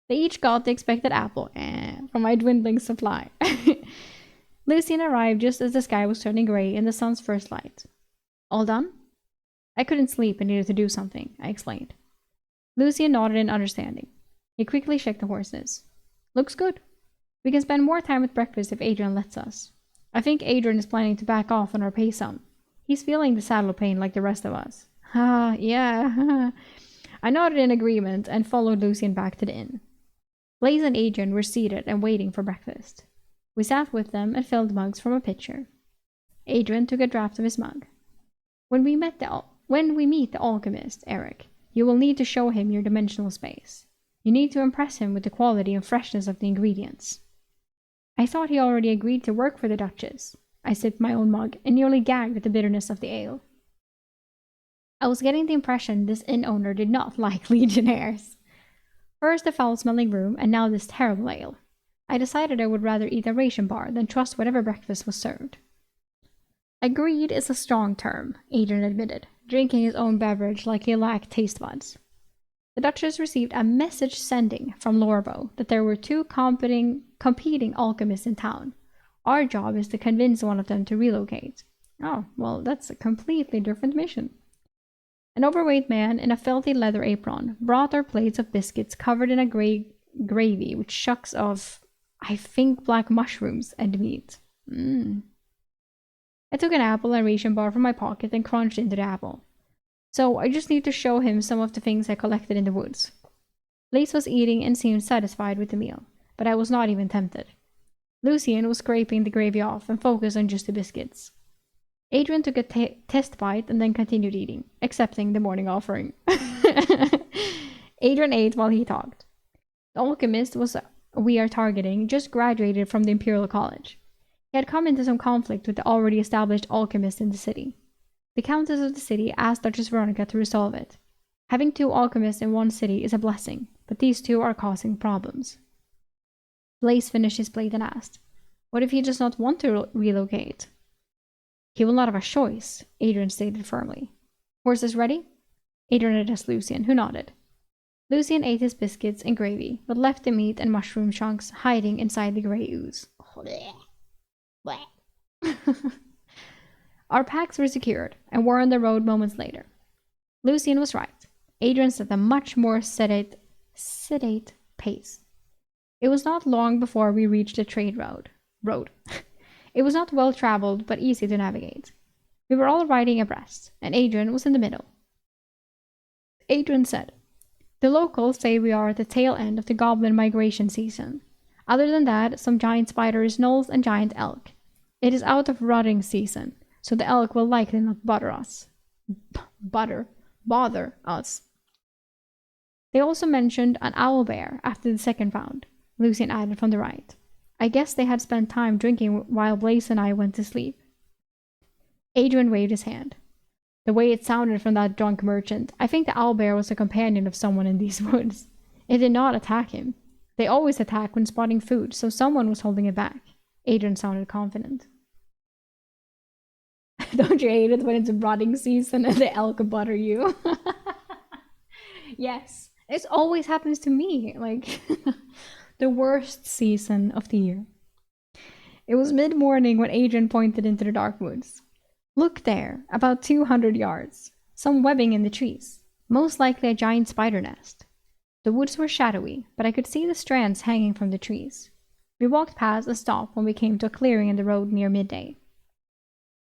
They each got the expected apple, from my dwindling supply. Lucian arrived just as the sky was turning gray in the sun's first light. All done? I couldn't sleep and needed to do something, I explained. Lucian nodded in understanding. He quickly checked the horses. Looks good. We can spend more time at breakfast if Adrian lets us. I think Adrian is planning to back off on our pay some. He's feeling the saddle pain like the rest of us. Yeah. I nodded in agreement and followed Lucian back to the inn. Blaze and Adrian were seated and waiting for breakfast. We sat with them and filled mugs from a pitcher. Adrian took a draught of his mug. When we meet the alchemist, Eric, you will need to show him your dimensional space. You need to impress him with the quality and freshness of the ingredients. I thought he already agreed to work for the Duchess. I sipped my own mug and nearly gagged at the bitterness of the ale. I was getting the impression this inn owner did not like legionnaires. First the foul-smelling room, and now this terrible ale. I decided I would rather eat a ration bar than trust whatever breakfast was served. Agreed is a strong term, Adrian admitted, drinking his own beverage like he lacked taste buds. The Duchess received a message sending from Lorbo that there were 2 competing alchemists in town. Our job is to convince one of them to relocate. Oh, well, that's a completely different mission. An overweight man in a filthy leather apron brought our plates of biscuits covered in a gravy with chunks of, I think, black mushrooms and meat. I took an apple and ration bar from my pocket and crunched into the apple. So I just need to show him some of the things I collected in the woods. Blaze was eating and seemed satisfied with the meal, but I was not even tempted. Lucian was scraping the gravy off and focused on just the biscuits. Adrian took a test bite and then continued eating, accepting the morning offering. Adrian ate while he talked. The alchemist we are targeting just graduated from the Imperial College. He had come into some conflict with the already established alchemist in the city. The Countess of the city asked Duchess Veronica to resolve it. Having 2 alchemists in one city is a blessing, but these 2 are causing problems. Blaze finished his plate and asked, what if he does not want to relocate? He will not have a choice, Adrian stated firmly. Horses ready? Adrian addressed Lucian, who nodded. Lucian ate his biscuits and gravy, but left the meat and mushroom chunks hiding inside the grey ooze. Our packs were secured, and were on the road moments later. Lucian was right. Adrian set a much more sedate pace. It was not long before we reached the trade road. It was not well traveled, but easy to navigate. We were all riding abreast, and Adrian was in the middle. Adrian said, "The locals say we are at the tail end of the goblin migration season. Other than that, some giant spiders, gnolls, and giant elk. It is out of rutting season, so the elk will likely not bother us. Bother us." They also mentioned an owl bear after the second round, Lucian added from the right. I guess they had spent time drinking while Blaze and I went to sleep. Adrian waved his hand. The way it sounded from that drunk merchant, I think the owlbear was a companion of someone in these woods. It did not attack him. They always attack when spotting food, so someone was holding it back. Adrian sounded confident. Don't you hate it when it's rotting season and the elk butter you? Yes, it always happens to me. Like, the worst season of the year. It was mid-morning when Adrian pointed into the dark woods. Look there, about 200 yards. Some webbing in the trees. Most likely a giant spider nest. The woods were shadowy, but I could see the strands hanging from the trees. We walked past and stopped when we came to a clearing in the road near midday.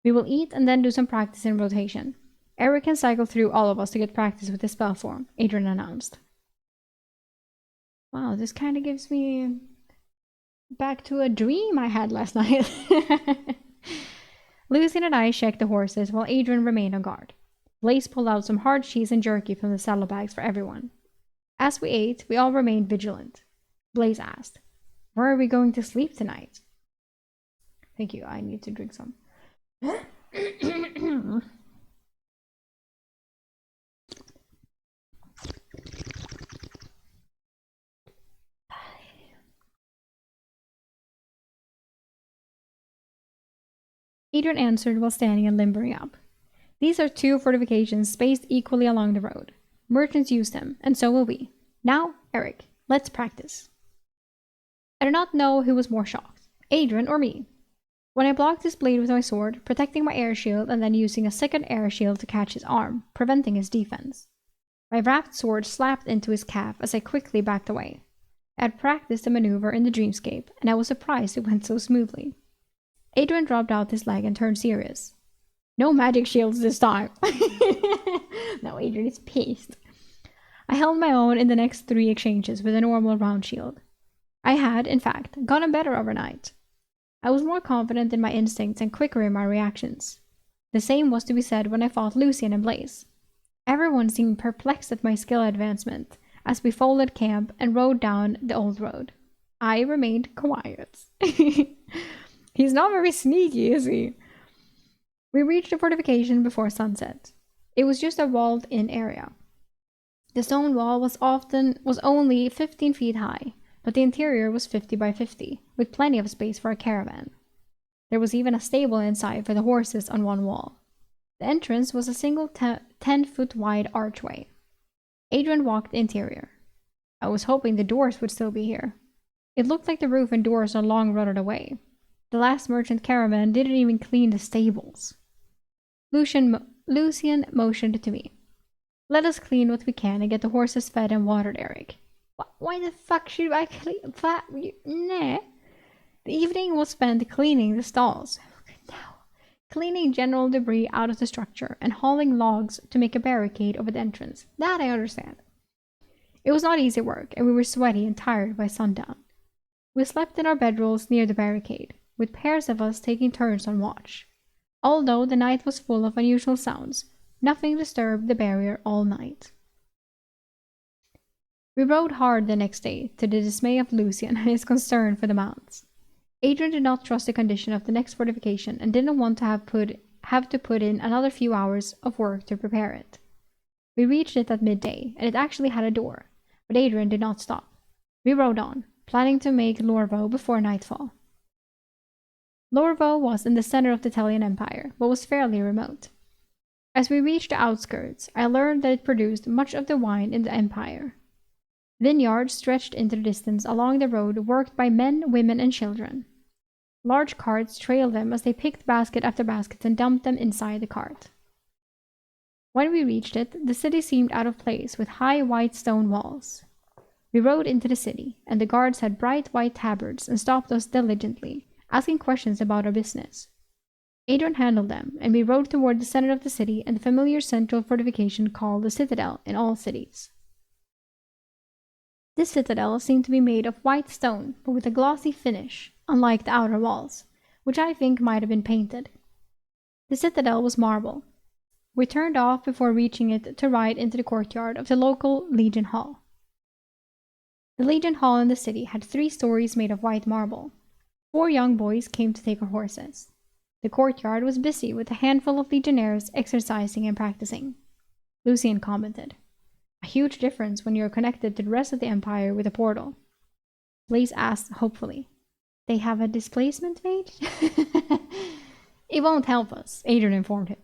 We will eat and then do some practice in rotation. Eric can cycle through all of us to get practice with the spell form, Adrian announced. Wow, this kind of gives me back to a dream I had last night. Lucian and I checked the horses while Adrian remained on guard. Blaze pulled out some hard cheese and jerky from the saddlebags for everyone. As we ate, we all remained vigilant. Blaze asked, "Where are we going to sleep tonight?" Thank you, I need to drink some. Adrian answered while standing and limbering up. These are 2 fortifications spaced equally along the road. Merchants use them, and so will we. Now, Eric, let's practice. I do not know who was more shocked, Adrian or me. When I blocked his blade with my sword, protecting my air shield and then using a second air shield to catch his arm, preventing his defense. My wrapped sword slapped into his calf as I quickly backed away. I had practiced the maneuver in the dreamscape, and I was surprised it went so smoothly. Adrian dropped out his leg and turned serious. No magic shields this time. Now Adrian is pissed. I held my own in the next 3 exchanges with a normal round shield. I had, in fact, gotten better overnight. I was more confident in my instincts and quicker in my reactions. The same was to be said when I fought Lucian and Blaze. Everyone seemed perplexed at my skill advancement as we folded camp and rode down the old road. I remained quiet. He's not very sneaky, is he? We reached the fortification before sunset. It was just a walled-in area. The stone wall was only 15 feet high, but the interior was 50 by 50, with plenty of space for a caravan. There was even a stable inside for the horses on one wall. The entrance was a single 10-foot wide archway. Adrian walked the interior. I was hoping the doors would still be here. It looked like the roof and doors are long rotted away. The last merchant caravan didn't even clean the stables. Lucian motioned to me. Let us clean what we can and get the horses fed and watered, Eric. Why the fuck should I clean that? Nah. The evening was spent cleaning the stalls. Cleaning general debris out of the structure and hauling logs to make a barricade over the entrance. That I understand. It was not easy work, and we were sweaty and tired by sundown. We slept in our bedrolls near the barricade, with pairs of us taking turns on watch. Although the night was full of unusual sounds, nothing disturbed the barrier all night. We rode hard the next day, to the dismay of Lucian and his concern for the mounts. Adrian did not trust the condition of the next fortification and didn't want to have to put in another few hours of work to prepare it. We reached it at midday, and it actually had a door, but Adrian did not stop. We rode on, planning to make Lorvo before nightfall. Lorvo was in the center of the Italian Empire, but was fairly remote. As we reached the outskirts, I learned that it produced much of the wine in the empire. Vineyards stretched into the distance along the road worked by men, women, and children. Large carts trailed them as they picked basket after basket and dumped them inside the cart. When we reached it, the city seemed out of place with high white stone walls. We rode into the city, and the guards had bright white tabards and stopped us diligently, asking questions about our business. Adrian handled them, and we rode toward the center of the city and the familiar central fortification called the Citadel in all cities. This citadel seemed to be made of white stone, but with a glossy finish, unlike the outer walls, which I think might have been painted. The citadel was marble. We turned off before reaching it to ride into the courtyard of the local Legion Hall. The Legion Hall in the city had 3 stories made of white marble. 4 young boys came to take our horses. The courtyard was busy with a handful of legionnaires exercising and practicing. Lucian commented, "A huge difference when you're connected to the rest of the Empire with a portal." Blaze asked hopefully, "They have a displacement mage?" "It won't help us," Adrian informed him.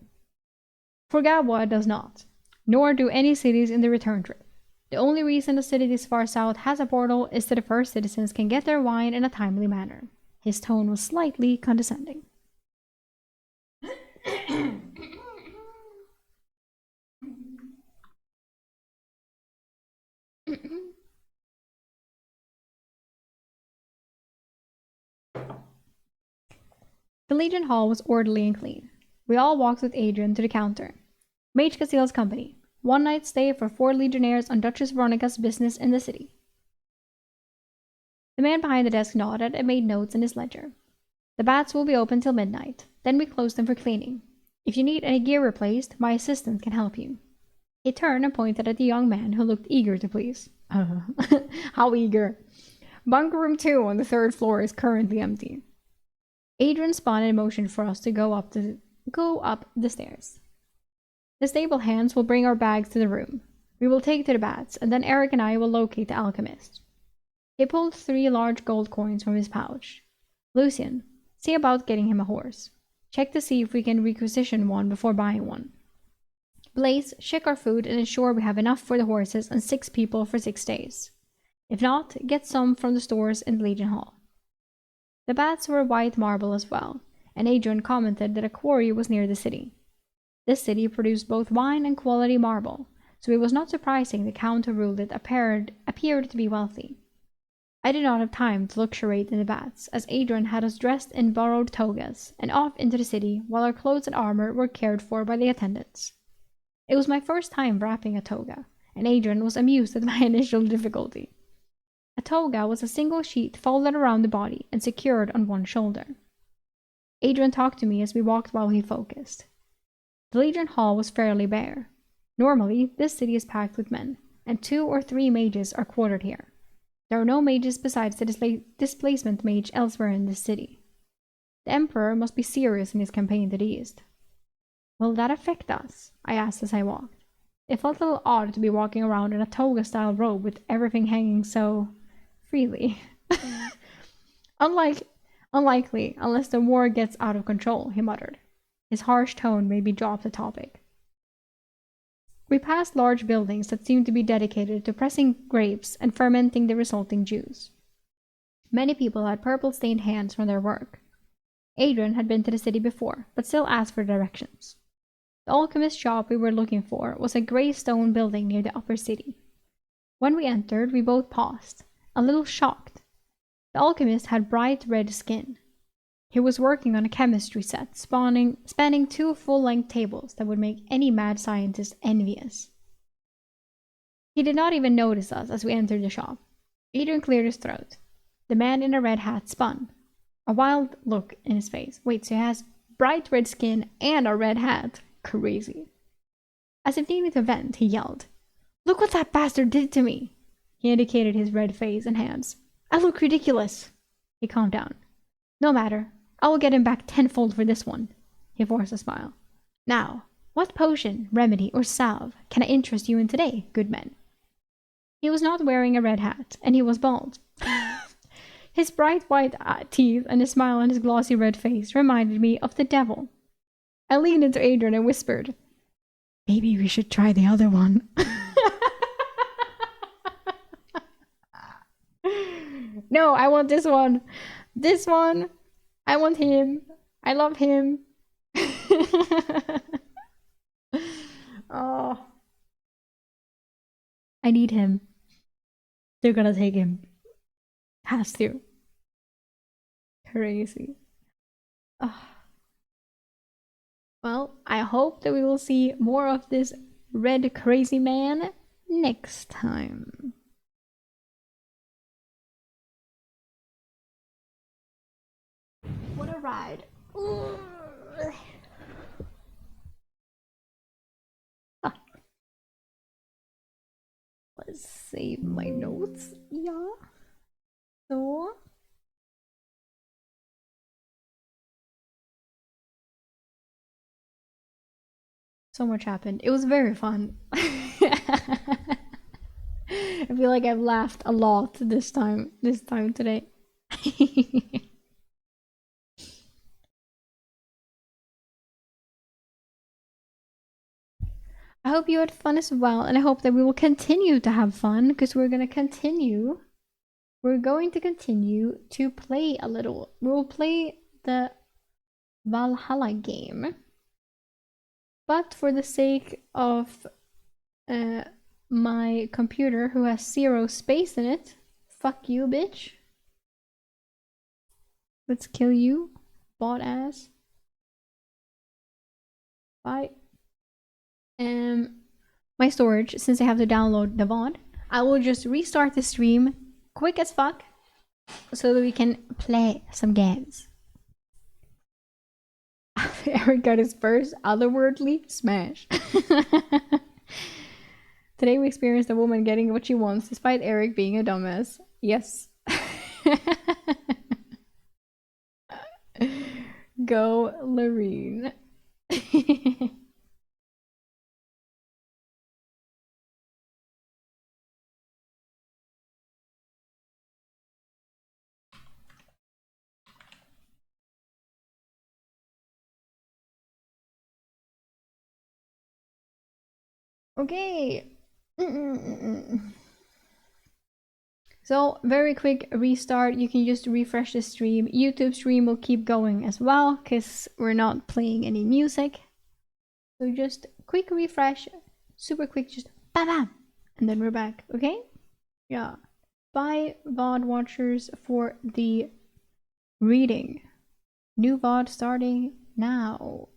"For Gabwa it does not, nor do any cities in the return trip. The only reason a city this far south has a portal is that the first citizens can get their wine in a timely manner." His tone was slightly condescending. The Legion Hall was orderly and clean. We all walked with Adrian to the counter. "Mage Castile's company. 1 night stay for 4 legionnaires on Duchess Veronica's business in the city." The man behind the desk nodded and made notes in his ledger. "The bats will be open till midnight. Then we close them for cleaning. If you need any gear replaced, my assistant can help you." He turned and pointed at the young man who looked eager to please. How eager? "Bunker room 2 on the 3rd floor is currently empty." Adrian spun and motioned for us to go up the stairs. "The stable hands will bring our bags to the room. We will take to the bats, and then Eric and I will locate the alchemist." He pulled 3 large gold coins from his pouch. "Lucian, see about getting him a horse. Check to see if we can requisition one before buying one. Blaze, check our food and ensure we have enough for the horses and 6 people for 6 days. If not, get some from the stores in the Legion Hall." The bats were white marble as well, and Adrian commented that a quarry was near the city. This city produced both wine and quality marble, so it was not surprising the count who ruled it appeared to be wealthy. I did not have time to luxuriate in the bats, as Adrian had us dressed in borrowed togas and off into the city while our clothes and armor were cared for by the attendants. It was my first time wrapping a toga, and Adrian was amused at my initial difficulty. A toga was a single sheet folded around the body and secured on one shoulder. Adrian talked to me as we walked while he focused. The Legion Hall was fairly bare. Normally, this city is packed with men, and 2 or 3 mages are quartered here. There are no mages besides the displacement mage elsewhere in this city. The Emperor must be serious in his campaign to the east. "Will that affect us?" I asked as I walked. It felt a little odd to be walking around in a toga-style robe with everything hanging so freely. Unlikely, unless the war gets out of control," he muttered. His harsh tone made me drop the topic. We passed large buildings that seemed to be dedicated to pressing grapes and fermenting the resulting juice. Many people had purple-stained hands from their work. Adrian had been to the city before, but still asked for directions. The alchemist shop we were looking for was a grey stone building near the upper city. When we entered, we both paused, a little shocked. The alchemist had bright red skin. He was working on a chemistry set spanning 2 full-length tables that would make any mad scientist envious. He did not even notice us as we entered the shop. Adrian cleared his throat. The man in a red hat spun, a wild look in his face. "Wait, so he has bright red skin and a red hat? Crazy." As if needing to vent, he yelled, "Look what that bastard did to me!" He indicated his red face and hands. "I look ridiculous." He calmed down. "No matter. I will get him back tenfold for this one." He forced a smile. "Now, what potion, remedy, or salve can I interest you in today, good men?" He was not wearing a red hat, and he was bald. His bright white teeth and his smile on his glossy red face reminded me of the devil. I leaned into Adrian and whispered, "Maybe we should try the other one." "No, I want this one. This one. I want him. I love him. Oh, I need him. They're gonna take him. Has to. Crazy. Oh. Well, I hope that we will see more of this red crazy man next time. What a ride. Let's save my notes. Yeah. So. So much happened. It was very fun. I feel like I've laughed a lot this time today. I hope you had fun as well, and I hope that we will continue to have fun because we're going to continue to play a little. We will play the Valhalla game. But for the sake of my computer, who has 0 space in it, fuck you, bitch. Let's kill you, bot ass. Bye. My storage, since I have to download the VOD, I will just restart the stream quick as fuck so that we can play some games. Eric got his first otherworldly smash. Today we experienced a woman getting what she wants despite Eric being a dumbass. Yes. Go, Lorene. Okay. So, very quick restart. You can just refresh the stream. YouTube stream will keep going as well because we're not playing any music. So just quick refresh, super quick, just bam bam, and then we're back, okay? Yeah. Bye, VOD watchers, for the reading. New VOD starting now.